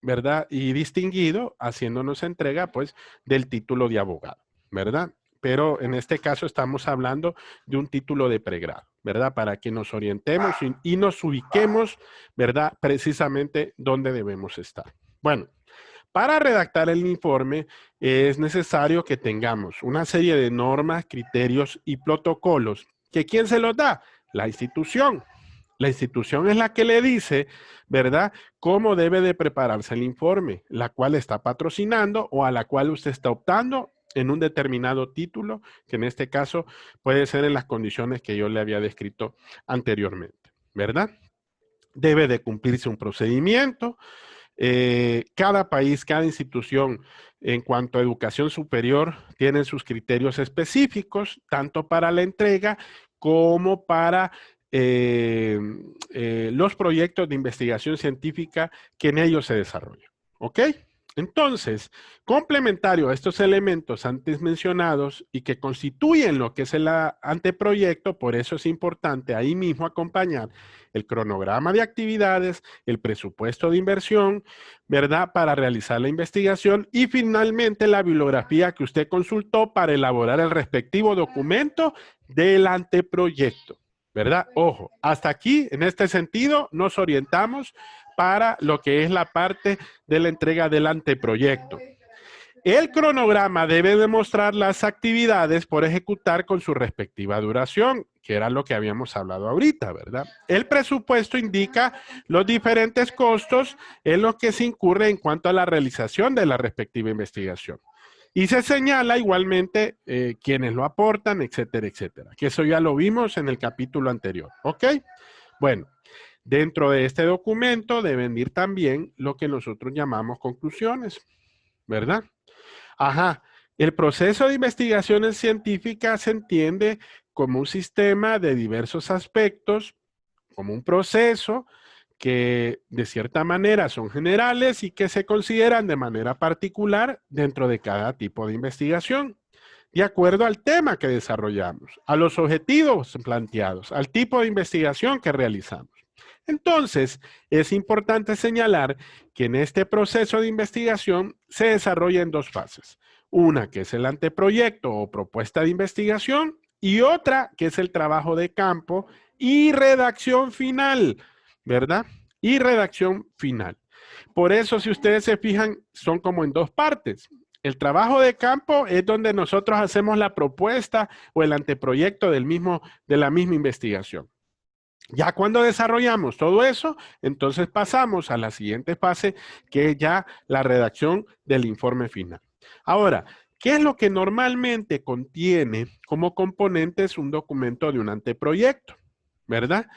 ¿verdad? Y distinguido, haciéndonos entrega, pues, del título de abogado, ¿verdad? Pero en este caso estamos hablando de un título de pregrado, ¿verdad? Para que nos orientemos y nos ubiquemos, ¿verdad? Precisamente donde debemos estar. Bueno, para redactar el informe es necesario que tengamos una serie de normas, criterios y protocolos. ¿Que quién se los da? La institución. La institución es la que le dice, ¿verdad?, cómo debe de prepararse el informe, la cual está patrocinando o a la cual usted está optando en un determinado título, que en este caso puede ser en las condiciones que yo le había descrito anteriormente, ¿verdad? Debe de cumplirse un procedimiento. Cada país, cada institución en cuanto a educación superior tiene sus criterios específicos, tanto para la entrega como para los proyectos de investigación científica que en ellos se desarrollan. ¿Ok? Entonces, complementario a estos elementos antes mencionados y que constituyen lo que es el anteproyecto, por eso es importante ahí mismo acompañar el cronograma de actividades, el presupuesto de inversión, ¿verdad? Para realizar la investigación y finalmente la bibliografía que usted consultó para elaborar el respectivo documento del anteproyecto, ¿verdad? Ojo, hasta aquí, en este sentido, nos orientamos para lo que es la parte de la entrega del anteproyecto. El cronograma debe demostrar las actividades por ejecutar con su respectiva duración, que era lo que habíamos hablado ahorita, ¿verdad? El presupuesto indica los diferentes costos en los que se incurre en cuanto a la realización de la respectiva investigación. Y se señala igualmente quienes lo aportan, etcétera, etcétera. Que eso ya lo vimos en el capítulo anterior, ¿ok? Bueno, dentro de este documento deben ir también lo que nosotros llamamos conclusiones, ¿verdad? Ajá, el proceso de investigaciones científicas se entiende como un sistema de diversos aspectos, como un proceso que de cierta manera son generales y que se consideran de manera particular dentro de cada tipo de investigación, de acuerdo al tema que desarrollamos, a los objetivos planteados, al tipo de investigación que realizamos. Entonces, es importante señalar que en este proceso de investigación se desarrolla en dos fases. Una que es el anteproyecto o propuesta de investigación y otra que es el trabajo de campo y redacción final, ¿verdad? Y redacción final. Por eso, si ustedes se fijan, son como en dos partes. El trabajo de campo es donde nosotros hacemos la propuesta o el anteproyecto de la misma investigación. Ya cuando desarrollamos todo eso, entonces pasamos a la siguiente fase, que es ya la redacción del informe final. Ahora, ¿qué es lo que normalmente contiene como componentes un documento de un anteproyecto? ¿Verdad?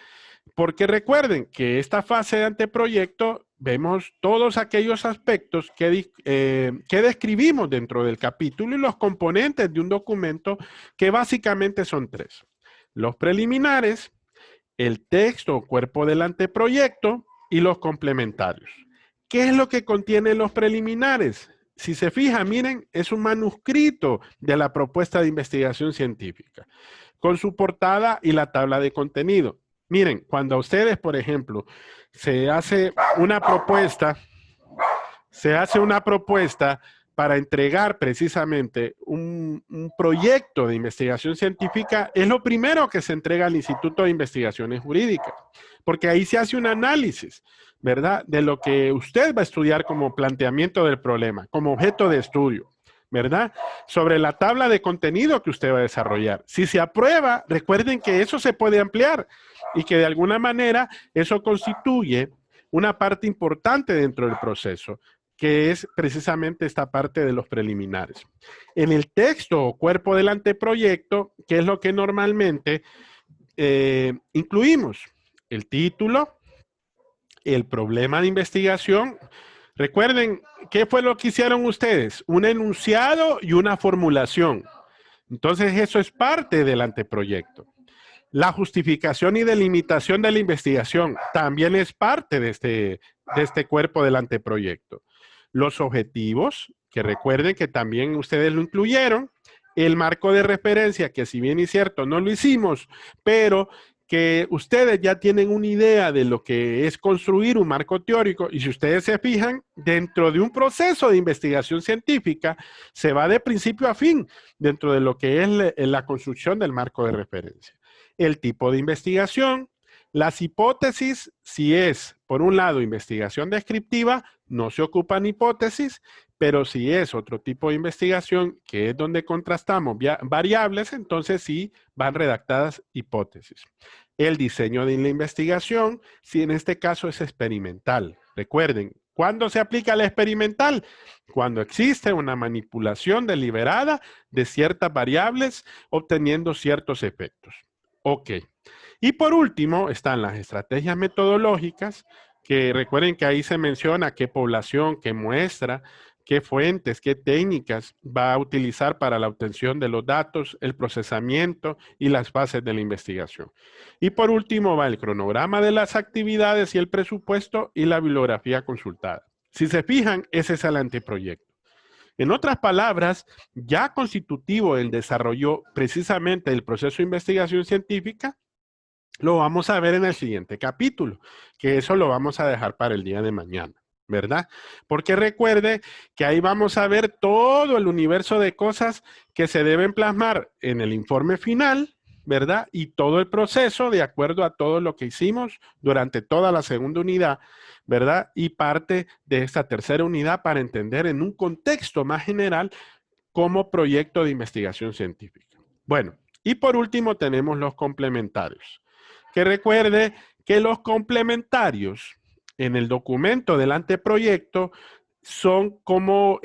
Porque recuerden que esta fase de anteproyecto vemos todos aquellos aspectos que describimos dentro del capítulo y los componentes de un documento que básicamente son tres. Los preliminares, el texto o cuerpo del anteproyecto y los complementarios. ¿Qué es lo que contiene los preliminares? Si se fija, miren, es un manuscrito de la propuesta de investigación científica, con su portada y la tabla de contenido. Miren, cuando a ustedes, por ejemplo, se hace una propuesta para entregar precisamente un proyecto de investigación científica, es lo primero que se entrega al Instituto de Investigaciones Jurídicas, porque ahí se hace un análisis, ¿verdad? De lo que usted va a estudiar como planteamiento del problema, como objeto de estudio, ¿verdad? Sobre la tabla de contenido que usted va a desarrollar. Si se aprueba, recuerden que eso se puede ampliar y que de alguna manera eso constituye una parte importante dentro del proceso, que es precisamente esta parte de los preliminares. En el texto o cuerpo del anteproyecto, ¿qué es lo que normalmente incluimos? El título, el problema de investigación. Recuerden, ¿qué fue lo que hicieron ustedes? Un enunciado y una formulación. Entonces, eso es parte del anteproyecto. La justificación y delimitación de la investigación también es parte de este cuerpo del anteproyecto. Los objetivos, que recuerden que también ustedes lo incluyeron, el marco de referencia, que si bien es cierto, no lo hicimos, pero que ustedes ya tienen una idea de lo que es construir un marco teórico y si ustedes se fijan, dentro de un proceso de investigación científica, se va de principio a fin dentro de lo que es la construcción del marco de referencia. El tipo de investigación, las hipótesis, si es, por un lado, investigación descriptiva, no se ocupan hipótesis, pero si es otro tipo de investigación, que es donde contrastamos variables, entonces sí van redactadas hipótesis. El diseño de la investigación, si en este caso es experimental. Recuerden, ¿cuándo se aplica la experimental? Cuando existe una manipulación deliberada de ciertas variables, obteniendo ciertos efectos. Ok. Y por último, están las estrategias metodológicas, que recuerden que ahí se menciona qué población, qué muestra, qué fuentes, qué técnicas va a utilizar para la obtención de los datos, el procesamiento y las fases de la investigación. Y por último va el cronograma de las actividades y el presupuesto y la bibliografía consultada. Si se fijan, ese es el anteproyecto. En otras palabras, ya constitutivo del desarrollo precisamente del proceso de investigación científica, lo vamos a ver en el siguiente capítulo, que eso lo vamos a dejar para el día de mañana, ¿verdad? Porque recuerde que ahí vamos a ver todo el universo de cosas que se deben plasmar en el informe final, ¿verdad? Y todo el proceso de acuerdo a todo lo que hicimos durante toda la segunda unidad, ¿verdad? Y parte de esta tercera unidad para entender en un contexto más general como proyecto de investigación científica. Bueno, y por último tenemos los complementarios. Que recuerde que los complementarios en el documento del anteproyecto son como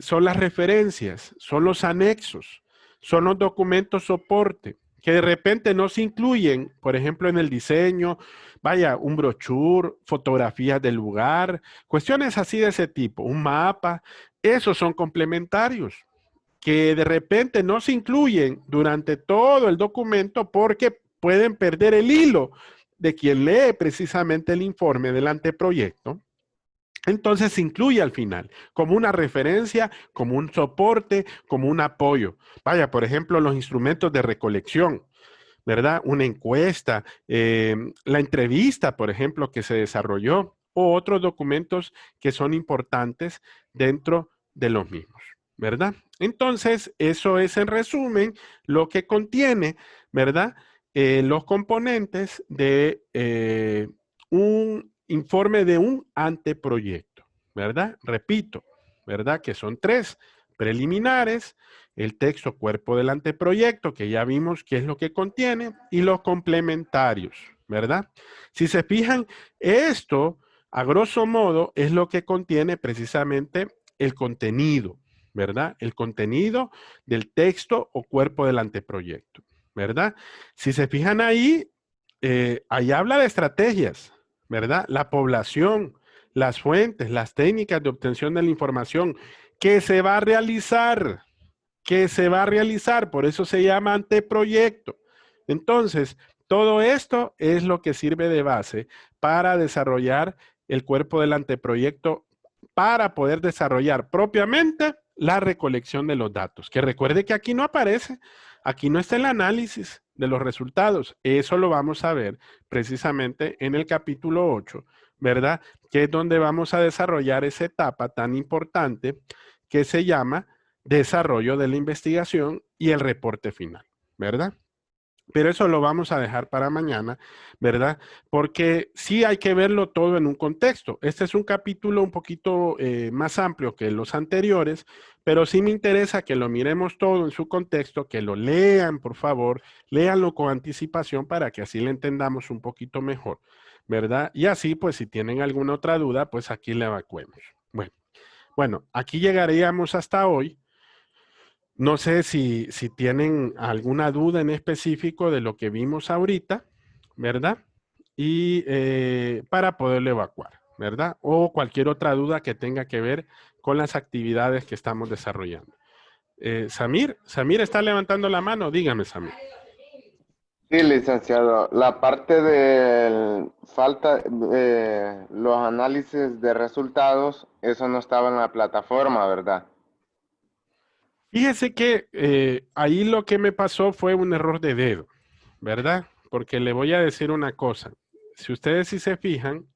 son las referencias, son los anexos, son los documentos soporte, que de repente no se incluyen, por ejemplo, en el diseño, vaya, un brochure, fotografías del lugar, cuestiones así de ese tipo, un mapa, esos son complementarios que de repente no se incluyen durante todo el documento porque pueden perder el hilo de quien lee precisamente el informe del anteproyecto. Entonces se incluye al final como una referencia, como un soporte, como un apoyo. Vaya, por ejemplo, los instrumentos de recolección, ¿verdad? Una encuesta, la entrevista, por ejemplo, que se desarrolló, o otros documentos que son importantes dentro de los mismos, ¿verdad? Entonces, eso es en resumen lo que contiene, ¿verdad? Los componentes de un informe de un anteproyecto, ¿verdad? Repito, ¿verdad? Que son 3 preliminares, el texto cuerpo del anteproyecto, que ya vimos qué es lo que contiene, y los complementarios, ¿verdad? Si se fijan, esto, a grosso modo, es lo que contiene precisamente el contenido, ¿verdad? El contenido del texto o cuerpo del anteproyecto, ¿verdad? Si se fijan ahí, ahí habla de estrategias, ¿verdad? La población, las fuentes, las técnicas de obtención de la información que se va a realizar, por eso se llama anteproyecto. Entonces, todo esto es lo que sirve de base para desarrollar el cuerpo del anteproyecto, para poder desarrollar propiamente la recolección de los datos. Que recuerde que aquí no aparece, aquí no está el análisis de los resultados. Eso lo vamos a ver precisamente en el capítulo 8, ¿verdad? Que es donde vamos a desarrollar esa etapa tan importante que se llama desarrollo de la investigación y el reporte final, ¿verdad? Pero eso lo vamos a dejar para mañana, ¿verdad? Porque sí hay que verlo todo en un contexto. Este es un capítulo un poquito más amplio que los anteriores, pero sí me interesa que lo miremos todo en su contexto, que lo lean, por favor, léanlo con anticipación para que así le entendamos un poquito mejor, ¿verdad? Y así, pues, si tienen alguna otra duda, pues aquí le evacuemos. Bueno, aquí llegaríamos hasta hoy. No sé si tienen alguna duda en específico de lo que vimos ahorita, ¿verdad? Y para poderlo evacuar, ¿verdad? O cualquier otra duda que tenga que ver con las actividades que estamos desarrollando. Samir está levantando la mano. Dígame, Samir. Sí, licenciado. La parte de falta, los análisis de resultados, eso no estaba en la plataforma, ¿verdad? Fíjese que ahí lo que me pasó fue un error de dedo, ¿verdad? Porque le voy a decir una cosa. Si ustedes sí se fijan,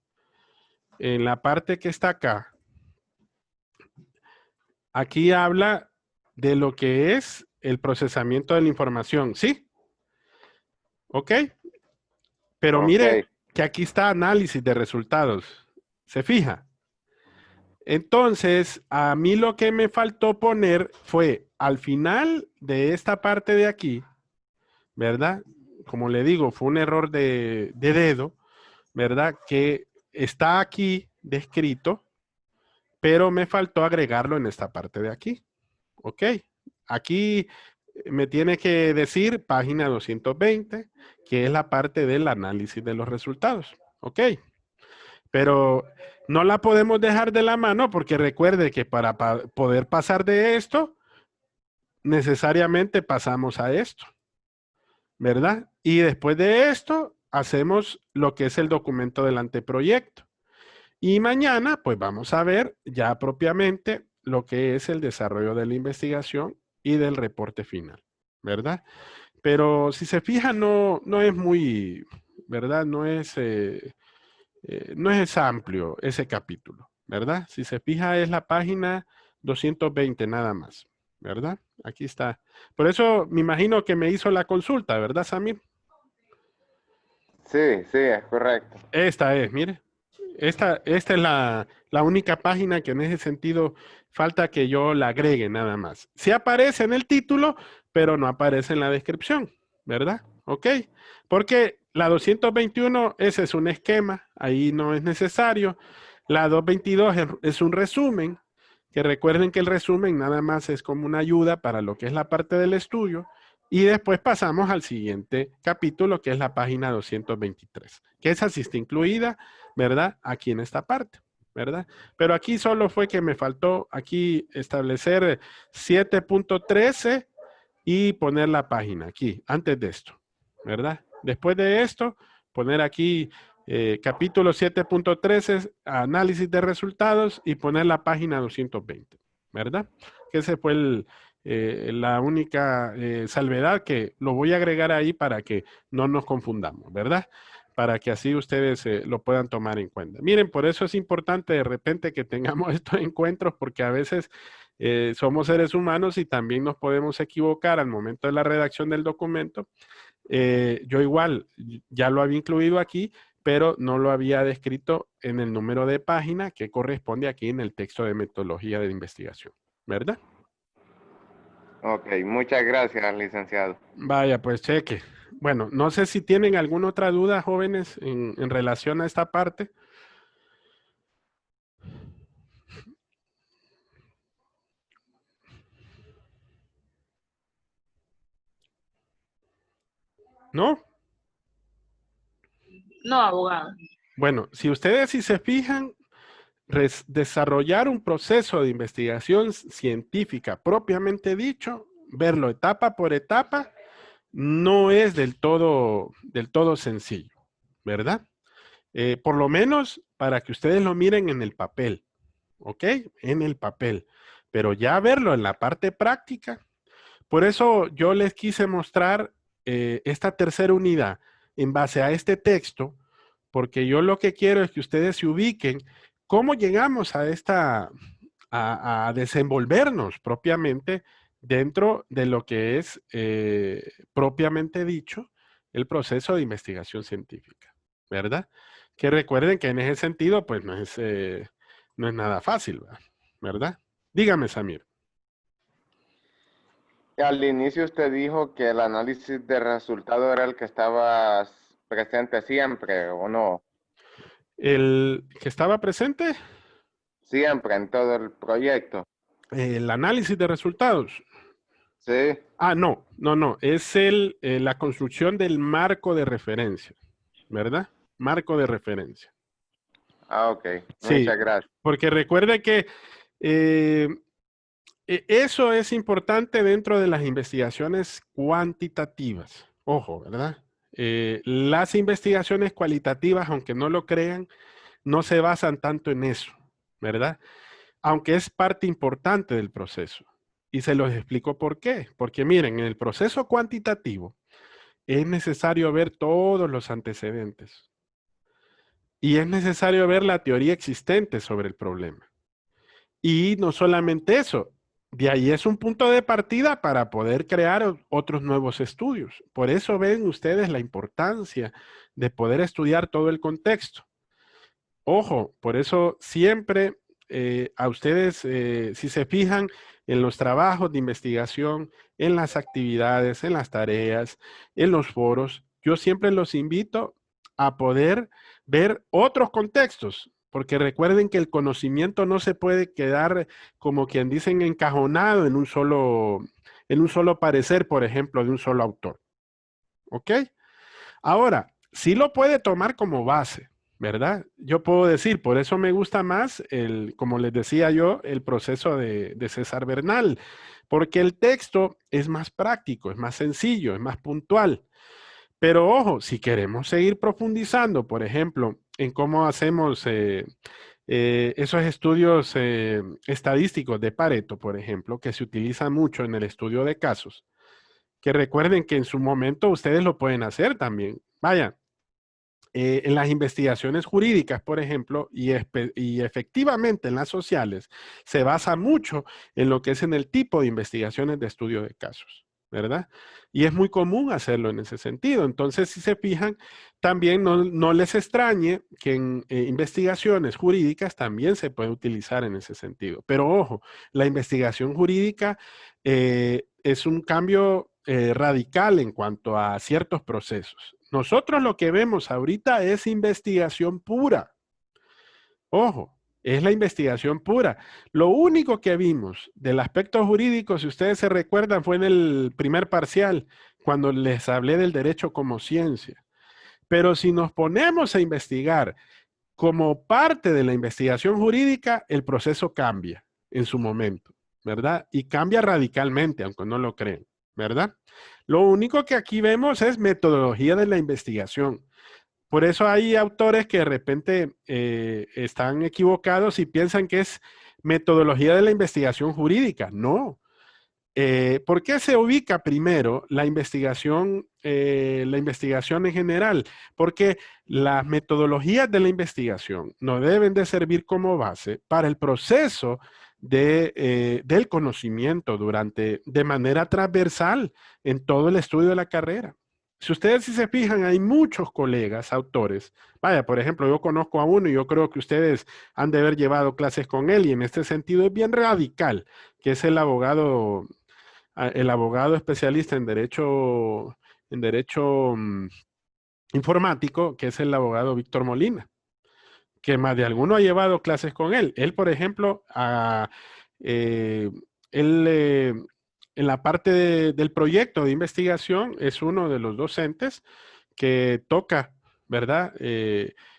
en la parte que está acá, aquí habla de lo que es el procesamiento de la información, ¿sí? ¿Ok? Pero Ok, mire que aquí está análisis de resultados. ¿Se fija? Entonces, a mí lo que me faltó poner fue al final de esta parte de aquí, ¿verdad? Como le digo, fue un error de dedo, ¿verdad? Que está aquí descrito, pero me faltó agregarlo en esta parte de aquí. ¿Ok? Aquí me tiene que decir página 220, que es la parte del análisis de los resultados. ¿Ok? Pero no la podemos dejar de la mano porque recuerde que para poder pasar de esto, necesariamente pasamos a esto, ¿verdad? Y después de esto, hacemos lo que es el documento del anteproyecto. Y mañana, pues vamos a ver ya propiamente lo que es el desarrollo de la investigación y del reporte final, ¿verdad? Pero si se fija, no es muy, ¿verdad? No es amplio ese capítulo, ¿verdad? Si se fija, es la página 220 nada más, ¿verdad? Aquí está. Por eso me imagino que me hizo la consulta, ¿verdad, Samir? Sí, sí, es correcto. Esta es, mire. Esta es la única página que en ese sentido falta que yo la agregue nada más. Sí aparece en el título, pero no aparece en la descripción, ¿verdad? ¿Ok? Porque la 221, ese es un esquema, ahí no es necesario. La 222 es un resumen, que recuerden que el resumen nada más es como una ayuda para lo que es la parte del estudio. Y después pasamos al siguiente capítulo, que es la página 223, que esa sí está incluida, ¿verdad? Aquí en esta parte, ¿verdad? Pero aquí solo fue que me faltó aquí establecer 7.13 y poner la página aquí, antes de esto, ¿verdad? Después de esto, poner aquí capítulo 7.13, análisis de resultados y poner la página 220, ¿verdad? Que ese fue la única salvedad que lo voy a agregar ahí para que no nos confundamos, ¿verdad? Para que así ustedes lo puedan tomar en cuenta. Miren, por eso es importante de repente que tengamos estos encuentros, porque a veces somos seres humanos y también nos podemos equivocar al momento de la redacción del documento. Yo igual ya lo había incluido aquí, pero no lo había descrito en el número de página que corresponde aquí en el texto de metodología de investigación, ¿verdad? Ok, muchas gracias, licenciado. Vaya, pues cheque. Bueno, no sé si tienen alguna otra duda, jóvenes, en relación a esta parte. ¿No? No, abogado. Bueno, si ustedes si se fijan, desarrollar un proceso de investigación científica propiamente dicho, verlo etapa por etapa, no es del todo sencillo, ¿verdad? Por lo menos para que ustedes lo miren en el papel, ¿ok? En el papel. Pero ya verlo en la parte práctica, por eso yo les quise mostrar esta tercera unidad en base a este texto, porque yo lo que quiero es que ustedes se ubiquen cómo llegamos a a desenvolvernos propiamente dentro de lo que es propiamente dicho el proceso de investigación científica, ¿verdad? Que recuerden que en ese sentido, pues no es nada fácil, ¿verdad? Dígame, Samir. Al inicio usted dijo que el análisis de resultado era el que estaba presente siempre, ¿o no? El que estaba presente, Siempre en todo el proyecto. el análisis de resultados. Sí. Ah, no, es la construcción del marco de referencia, ¿verdad? Marco de referencia. Ah, ok. Sí, Muchas gracias. porque recuerde que eh, eso es importante dentro de las investigaciones cuantitativas. Ojo, ¿verdad? Las investigaciones cualitativas, aunque no lo crean, no se basan tanto en eso, ¿verdad? Aunque es parte importante del proceso. Y se los explico por qué. Porque miren, en el proceso cuantitativo es necesario ver todos los antecedentes y es necesario ver la teoría existente sobre el problema. Y no solamente eso, de ahí es un punto de partida para poder crear otros nuevos estudios. Por eso ven ustedes la importancia de poder estudiar todo el contexto. Ojo, por eso siempre a ustedes, si se fijan en los trabajos de investigación, en las actividades, en las tareas, en los foros, yo siempre los invito a poder ver otros contextos, porque recuerden que el conocimiento no se puede quedar, como quien dicen, encajonado en un solo parecer, por ejemplo, de un solo autor. ¿Ok? Ahora, sí lo puede tomar como base, ¿verdad? Yo puedo decir, por eso me gusta más como les decía yo, el proceso de César Bernal, porque el texto es más práctico, es más sencillo, es más puntual. Pero ojo, si queremos seguir profundizando, por ejemplo, en cómo hacemos esos estudios estadísticos de Pareto, por ejemplo, que se utilizan mucho en el estudio de casos, que recuerden que en su momento ustedes lo pueden hacer también. Vaya, en las investigaciones jurídicas, por ejemplo, y efectivamente en las sociales, se basa mucho en lo que es en el tipo de investigaciones de estudio de casos, ¿verdad? Y es muy común hacerlo en ese sentido. Entonces, si se fijan, también no les extrañe que en investigaciones jurídicas también se puede utilizar en ese sentido. Pero ojo, la investigación jurídica es un cambio radical en cuanto a ciertos procesos. Nosotros lo que vemos ahorita es investigación pura. Ojo, es la investigación pura. Lo único que vimos del aspecto jurídico, si ustedes se recuerdan, fue en el primer parcial, cuando les hablé del derecho como ciencia. Pero si nos ponemos a investigar como parte de la investigación jurídica, el proceso cambia en su momento, ¿verdad? Y cambia radicalmente, aunque no lo creen, ¿verdad? Lo único que aquí vemos es metodología de la investigación. Por eso hay autores que de repente están equivocados y piensan que es metodología de la investigación jurídica. No. ¿Por qué se ubica primero la investigación en general? Porque las metodologías de la investigación no deben de servir como base para el proceso del conocimiento de manera transversal en todo el estudio de la carrera. Si ustedes si se fijan, hay muchos colegas, autores. Vaya, por ejemplo, yo conozco a uno y yo creo que ustedes han de haber llevado clases con él y en este sentido es bien radical, que es el abogado especialista en derecho informático, que es el abogado Víctor Molina, que más de alguno ha llevado clases con él. Él, por ejemplo, eh, él, en la parte del proyecto de investigación es uno de los docentes que toca, ¿verdad?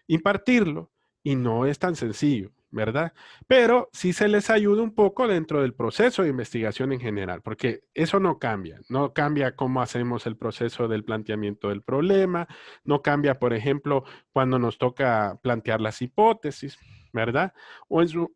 Impartirlo y no es tan sencillo, ¿verdad? Pero sí se les ayuda un poco dentro del proceso de investigación en general, porque eso no cambia cómo hacemos el proceso del planteamiento del problema, no cambia, por ejemplo, cuando nos toca plantear las hipótesis, ¿verdad? O en su,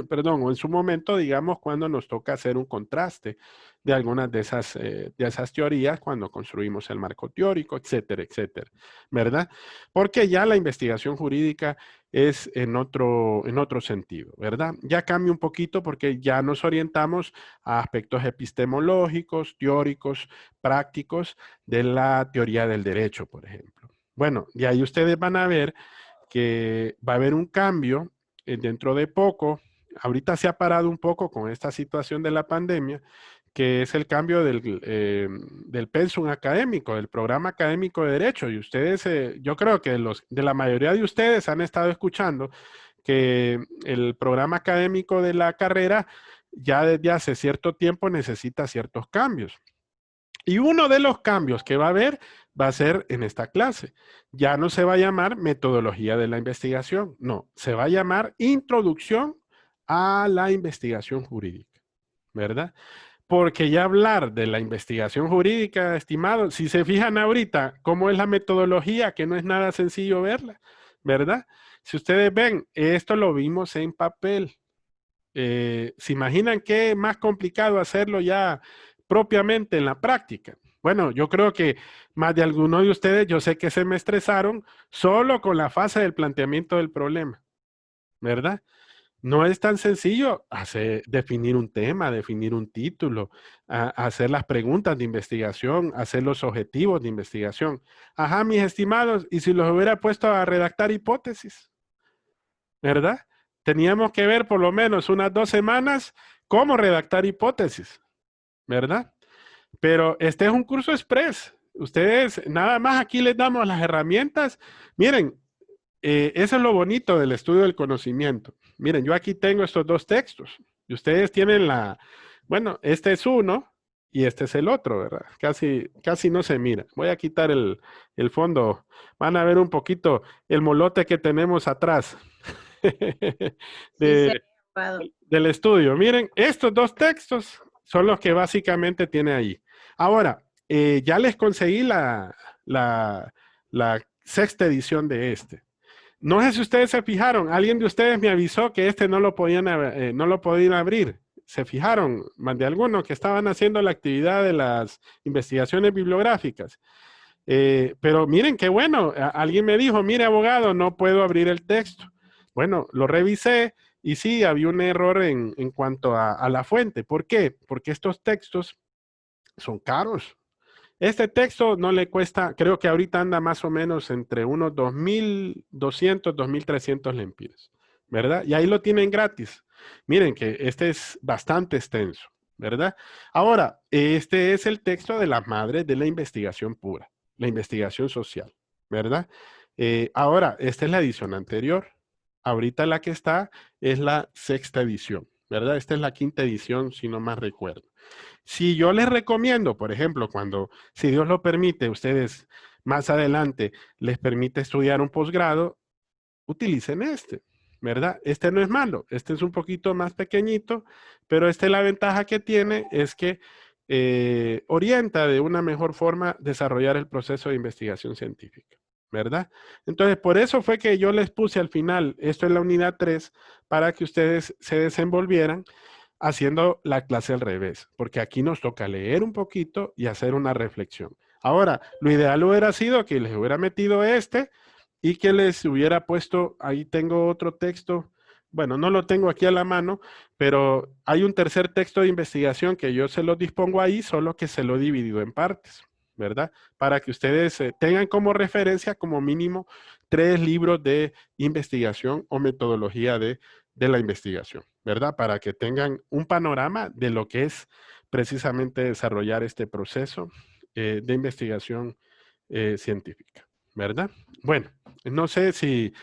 perdón, o en su momento, digamos, cuando nos toca hacer un contraste de algunas de esas teorías cuando construimos el marco teórico, etcétera, etcétera, ¿verdad? Porque ya la investigación jurídica es en otro sentido, ¿verdad? Ya cambia un poquito porque ya nos orientamos a aspectos epistemológicos, teóricos, prácticos de la teoría del derecho, por ejemplo. Bueno, y ahí ustedes van a ver que va a haber un cambio dentro de poco. Ahorita se ha parado un poco con esta situación de la pandemia, que es el cambio del pensum académico, del programa académico de Derecho. Y ustedes, yo creo que de la mayoría de ustedes han estado escuchando que el programa académico de la carrera ya desde hace cierto tiempo necesita ciertos cambios. Y uno de los cambios que va a haber va a ser en esta clase. Ya no se va a llamar metodología de la investigación, no, se va a llamar introducción a la investigación jurídica, ¿verdad? Porque ya hablar de la investigación jurídica, estimado, si se fijan ahorita cómo es la metodología, que no es nada sencillo verla, ¿verdad? Si ustedes ven, esto lo vimos en papel. ¿Se imaginan qué más complicado hacerlo ya propiamente en la práctica? Bueno, yo creo que más de alguno de ustedes, yo sé que se me estresaron solo con la fase del planteamiento del problema, ¿verdad? No es tan sencillo definir un tema, definir un título, hacer las preguntas de investigación, hacer los objetivos de investigación. Ajá, mis estimados, y si los hubiera puesto a redactar hipótesis, ¿verdad? Teníamos que ver por lo menos unas 2 semanas cómo redactar hipótesis, ¿verdad? Pero este es un curso express. Ustedes, nada más aquí les damos las herramientas. Miren, eso es lo bonito del estudio del conocimiento. Miren, yo aquí tengo estos dos textos y ustedes tienen bueno, este es uno y este es el otro, ¿verdad? Casi no se mira. Voy a quitar el fondo. Van a ver un poquito el molote que tenemos atrás Sí, se ha de, grabado. del estudio. Miren, estos dos textos son los que básicamente tiene ahí. Ahora, ya les conseguí la sexta edición de este. No sé si ustedes se fijaron, alguien de ustedes me avisó que este no lo podían, no lo podían abrir. ¿Se fijaron? Más de algunos que estaban haciendo la actividad de las investigaciones bibliográficas. Pero miren qué bueno, alguien me dijo, mire abogado, no puedo abrir el texto. Bueno, lo revisé y sí, había un error en cuanto a la fuente. ¿Por qué? Porque estos textos son caros. Este texto no le cuesta, creo que ahorita anda más o menos entre unos 2.200, 2.300 lempiras, ¿verdad? Y ahí lo tienen gratis. Miren que este es bastante extenso, ¿verdad? Ahora, este es el texto de las madres de la investigación pura, la investigación social, ¿verdad? Ahora, esta es la edición anterior. Ahorita la que está es la sexta edición, ¿verdad? Esta es la quinta edición, si no más recuerdo. Si yo les recomiendo, por ejemplo, cuando, si Dios lo permite, ustedes más adelante les permite estudiar un posgrado, utilicen este, ¿verdad? Este no es malo, este es un poquito más pequeñito, pero este la ventaja que tiene es que orienta de una mejor forma desarrollar el proceso de investigación científica, ¿verdad? Entonces, por eso fue que yo les puse al final, esto es la unidad 3, para que ustedes se desenvolvieran haciendo la clase al revés, porque aquí nos toca leer un poquito y hacer una reflexión. Ahora, lo ideal hubiera sido que les hubiera metido este y que les hubiera puesto, ahí tengo otro texto, bueno, no lo tengo aquí a la mano, pero hay un tercer texto de investigación que yo se lo dispongo ahí, solo que se lo he dividido en partes, ¿verdad? Para que ustedes tengan como referencia como mínimo 3 libros de investigación o metodología de la investigación, ¿verdad? Para que tengan un panorama de lo que es precisamente desarrollar este proceso de investigación científica, ¿verdad? Bueno, no sé si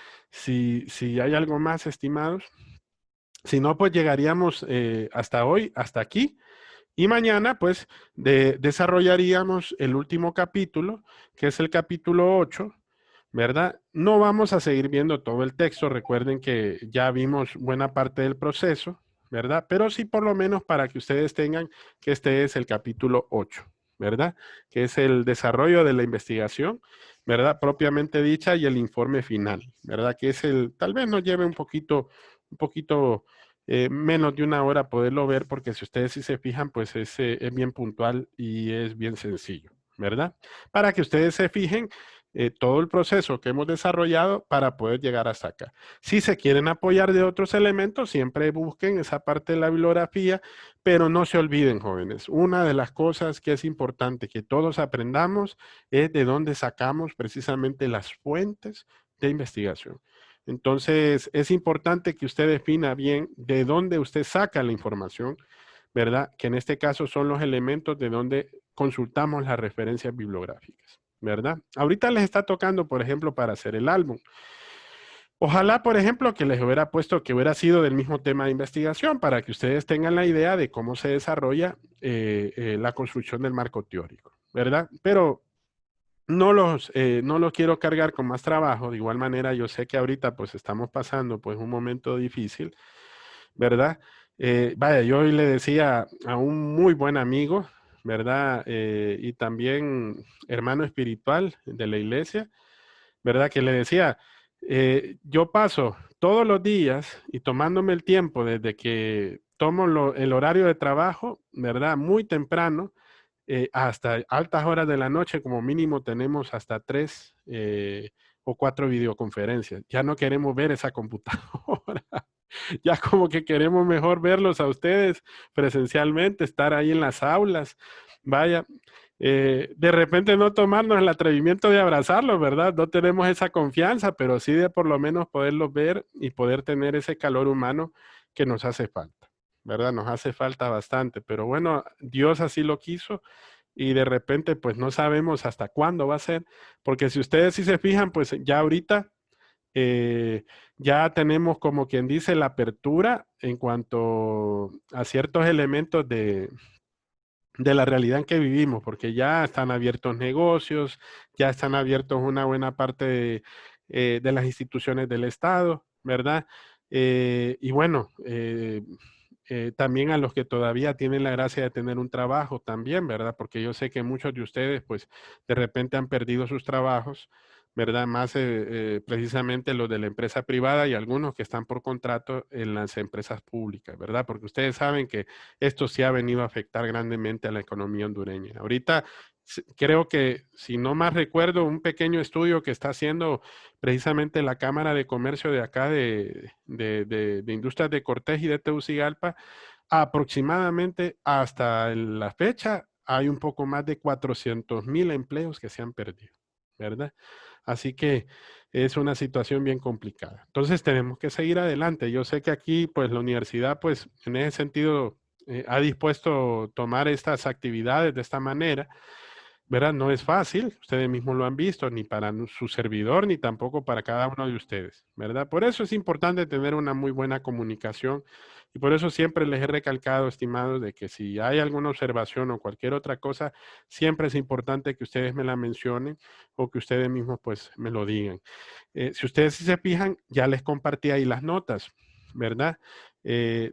hay algo más, estimados. Si no, pues llegaríamos hasta hoy, hasta aquí. Y mañana, pues, desarrollaríamos el último capítulo, que es el capítulo 8, ¿verdad? No vamos a seguir viendo todo el texto, recuerden que ya vimos buena parte del proceso, ¿verdad? Pero sí por lo menos para que ustedes tengan que este es el capítulo 8, ¿verdad? Que es el desarrollo de la investigación, ¿verdad? Propiamente dicha y el informe final, ¿verdad? Que es el, tal vez nos lleve un poquito menos de una hora poderlo ver, porque si ustedes sí se fijan, pues es bien puntual y es bien sencillo, ¿verdad? Para que ustedes se fijen todo el proceso que hemos desarrollado para poder llegar hasta acá. Si se quieren apoyar de otros elementos, siempre busquen esa parte de la bibliografía, pero no se olviden, jóvenes, una de las cosas que es importante que todos aprendamos es de dónde sacamos precisamente las fuentes de investigación. Entonces, es importante que usted defina bien de dónde usted saca la información, ¿verdad? Que en este caso son los elementos de donde consultamos las referencias bibliográficas, ¿verdad? Ahorita les está tocando, por ejemplo, para hacer el álbum. Ojalá, por ejemplo, que les hubiera puesto que hubiera sido del mismo tema de investigación para que ustedes tengan la idea de cómo se desarrolla la construcción del marco teórico, ¿verdad? Pero no los quiero cargar con más trabajo. De igual manera, yo sé que ahorita pues estamos pasando pues un momento difícil, ¿verdad? Vaya, yo hoy le decía a un muy buen amigo, ¿verdad? Y también hermano espiritual de la iglesia, ¿verdad? Que le decía, yo paso todos los días y tomándome el tiempo desde que tomo el horario de trabajo, ¿verdad? Muy temprano, hasta altas horas de la noche, como mínimo tenemos hasta 3 o 4 videoconferencias. Ya no queremos ver esa computadora. Ya como que queremos mejor verlos a ustedes presencialmente, estar ahí en las aulas. Vaya, de repente no tomarnos el atrevimiento de abrazarlos, ¿verdad? No tenemos esa confianza, pero sí de por lo menos poderlos ver y poder tener ese calor humano que nos hace falta, ¿verdad? Nos hace falta bastante, pero bueno, Dios así lo quiso y de repente pues no sabemos hasta cuándo va a ser, porque si ustedes sí se fijan, pues ya ahorita eh, ya tenemos como quien dice la apertura en cuanto a ciertos elementos de la realidad en que vivimos, porque ya están abiertos negocios, ya están abiertos una buena parte de las instituciones del Estado, ¿verdad? Y bueno, también a los que todavía tienen la gracia de tener un trabajo también, ¿verdad? Porque yo sé que muchos de ustedes, pues, de repente han perdido sus trabajos ¿verdad? Más precisamente los de la empresa privada y algunos que están por contrato en las empresas públicas, ¿verdad? Porque ustedes saben que esto sí ha venido a afectar grandemente a la economía hondureña. Ahorita creo que, si no más recuerdo, un pequeño estudio que está haciendo precisamente la Cámara de Comercio de acá de Industrias de Cortés y de Tegucigalpa, aproximadamente hasta la fecha hay un poco más de 400,000 empleos que se han perdido, ¿verdad? Así que es una situación bien complicada. Entonces tenemos que seguir adelante. Yo sé que aquí, pues la universidad, pues en ese sentido, ha dispuesto tomar estas actividades de esta manera, ¿verdad? No es fácil, ustedes mismos lo han visto, ni para su servidor, ni tampoco para cada uno de ustedes, ¿verdad? Por eso es importante tener una muy buena comunicación y por eso siempre les he recalcado, estimados, de que si hay alguna observación o cualquier otra cosa, siempre es importante que ustedes me la mencionen o que ustedes mismos pues me lo digan. Si ustedes se fijan, ya les compartí ahí las notas, ¿verdad?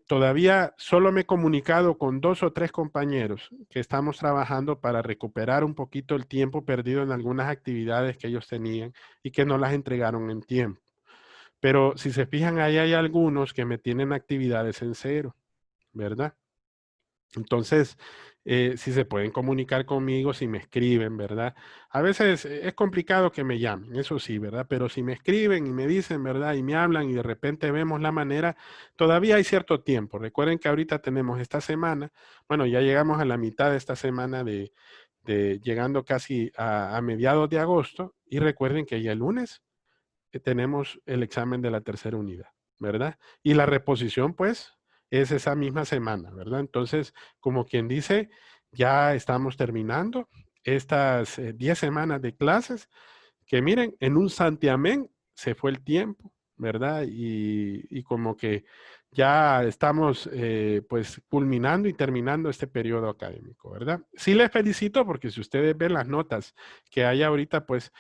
Todavía solo me he comunicado con 2 o 3 compañeros que estamos trabajando para recuperar un poquito el tiempo perdido en algunas actividades que ellos tenían y que no las entregaron en tiempo. Pero si se fijan, ahí hay algunos que me tienen actividades en cero, ¿verdad? Entonces, si se pueden comunicar conmigo, si me escriben, ¿verdad? A veces es complicado que me llamen, eso sí, ¿verdad? Pero si me escriben y me dicen, ¿verdad? Y me hablan y de repente vemos la manera, todavía hay cierto tiempo. Recuerden que ahorita tenemos esta semana, bueno, ya llegamos a la mitad de esta semana llegando casi a mediados de agosto y recuerden que ya el lunes tenemos el examen de la tercera unidad, ¿verdad? Y la reposición, pues, es esa misma semana, ¿verdad? Entonces, como quien dice, ya estamos terminando estas 10 semanas de clases, que miren, en un santiamén se fue el tiempo, ¿verdad? Y como que ya estamos pues culminando y terminando este periodo académico, ¿verdad? Sí les felicito porque si ustedes ven las notas que hay ahorita, pues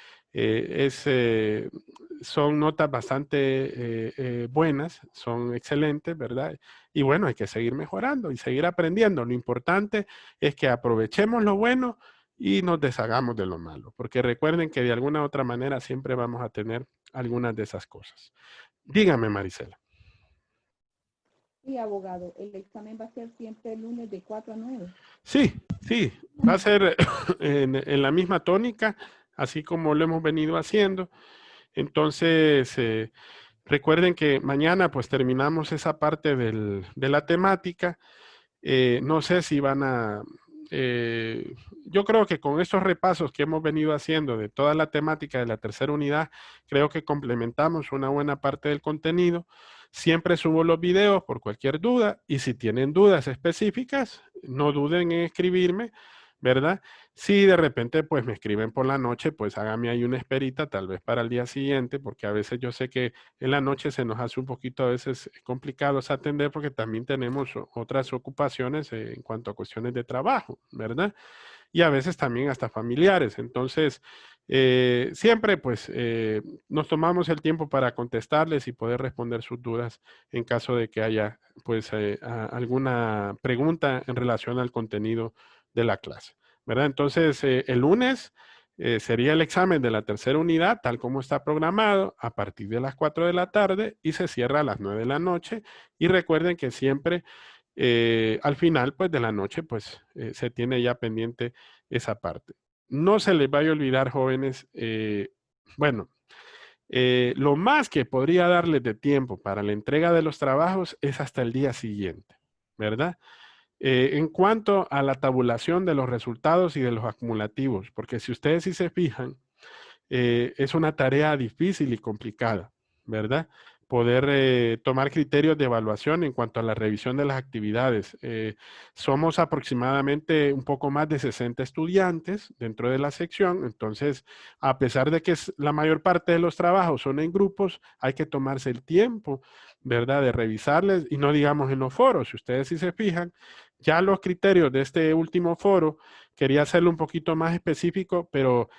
son notas bastante buenas, son excelentes, ¿verdad? Y bueno, hay que seguir mejorando y seguir aprendiendo. Lo importante es que aprovechemos lo bueno y nos deshagamos de lo malo, porque recuerden que de alguna u otra manera siempre vamos a tener algunas de esas cosas. Dígame, Marisela. Sí, abogado, el examen va a ser siempre el lunes de 4 a 9. Sí, sí, va a ser en la misma tónica, así como lo hemos venido haciendo. Entonces, recuerden que mañana pues terminamos esa parte de la temática. No sé si van a... yo creo que con estos repasos que hemos venido haciendo de toda la temática de la tercera unidad, creo que complementamos una buena parte del contenido. Siempre subo los videos por cualquier duda y si tienen dudas específicas, no duden en escribirme, ¿verdad? Si de repente pues me escriben por la noche, pues hágame ahí una esperita, tal vez para el día siguiente, porque a veces yo sé que en la noche se nos hace un poquito a veces complicado atender porque también tenemos otras ocupaciones en cuanto a cuestiones de trabajo, ¿verdad? Y a veces también hasta familiares. Entonces, siempre pues nos tomamos el tiempo para contestarles y poder responder sus dudas en caso de que haya pues alguna pregunta en relación al contenido de la clase, ¿verdad? Entonces, el lunes sería el examen de la tercera unidad, tal como está programado, a partir de las 4 de la tarde y se cierra a las 9 de la noche. Y recuerden que siempre al final pues de la noche pues se tiene ya pendiente esa parte. No se les vaya a olvidar, jóvenes, bueno, lo más que podría darles de tiempo para la entrega de los trabajos es hasta el día siguiente, ¿verdad? En cuanto a la tabulación de los resultados y de los acumulativos, porque si ustedes sí se fijan, es una tarea difícil y complicada, ¿verdad? Poder tomar criterios de evaluación en cuanto a la revisión de las actividades. Somos aproximadamente un poco más de 60 estudiantes dentro de la sección, entonces, a pesar de que la mayor parte de los trabajos son en grupos, hay que tomarse el tiempo, ¿verdad? De revisarles y no digamos en los foros. Si ustedes sí se fijan, ya los criterios de este último foro, quería hacerlo un poquito más específico, pero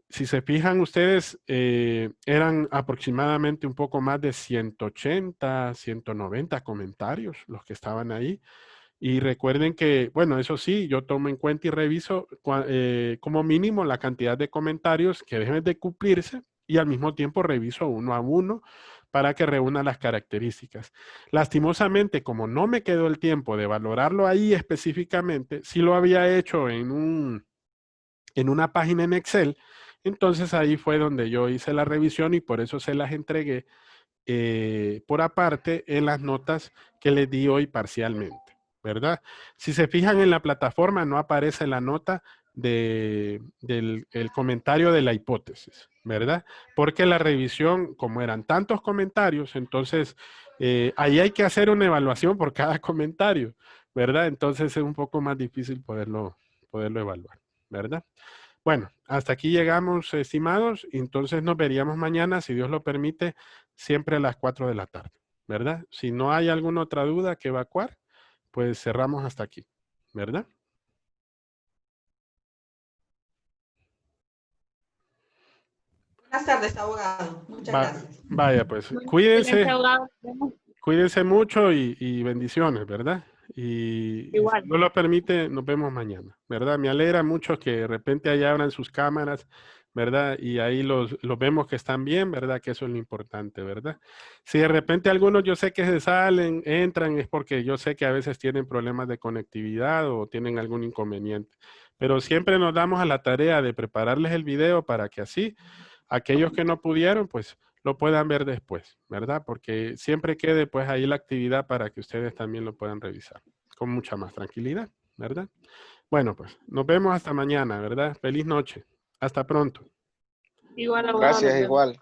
si se fijan ustedes, eran aproximadamente un poco más de 180, 190 comentarios los que estaban ahí. Y recuerden que, bueno, eso sí, yo tomo en cuenta y reviso como mínimo la cantidad de comentarios que deben de cumplirse y al mismo tiempo reviso uno a uno para que reúna las características. Lastimosamente, como no me quedó el tiempo de valorarlo ahí específicamente, sí lo había hecho en una página en Excel, entonces ahí fue donde yo hice la revisión y por eso se las entregué por aparte en las notas que les di hoy parcialmente, ¿verdad? Si se fijan en la plataforma no aparece la nota del el comentario de la hipótesis, ¿verdad? Porque la revisión, como eran tantos comentarios, entonces ahí hay que hacer una evaluación por cada comentario, ¿verdad? Entonces es un poco más difícil poderlo evaluar, ¿verdad? Bueno, hasta aquí llegamos, estimados. Entonces nos veríamos mañana, si Dios lo permite, siempre a las 4 de la tarde, ¿verdad? Si no hay alguna otra duda que evacuar, pues cerramos hasta aquí, ¿verdad? Buenas tardes, abogado. Muchas gracias. Vaya, pues Excelente, abogado. cuídense mucho y bendiciones, ¿verdad? Y si Igual. Dios lo permite, nos vemos mañana, ¿verdad? Me alegra mucho que de repente allá abran sus cámaras, ¿verdad? Y ahí los vemos que están bien, ¿verdad? Que eso es lo importante, ¿verdad? Si de repente algunos yo sé que se salen, entran, es porque yo sé que a veces tienen problemas de conectividad o tienen algún inconveniente. Pero siempre nos damos a la tarea de prepararles el video para que así aquellos que no pudieron, pues lo puedan ver después, ¿verdad? Porque siempre quede pues ahí la actividad para que ustedes también lo puedan revisar con mucha más tranquilidad, ¿verdad? Bueno, pues nos vemos hasta mañana, ¿verdad? Feliz noche. Hasta pronto. Igual, abogado. Gracias, igual.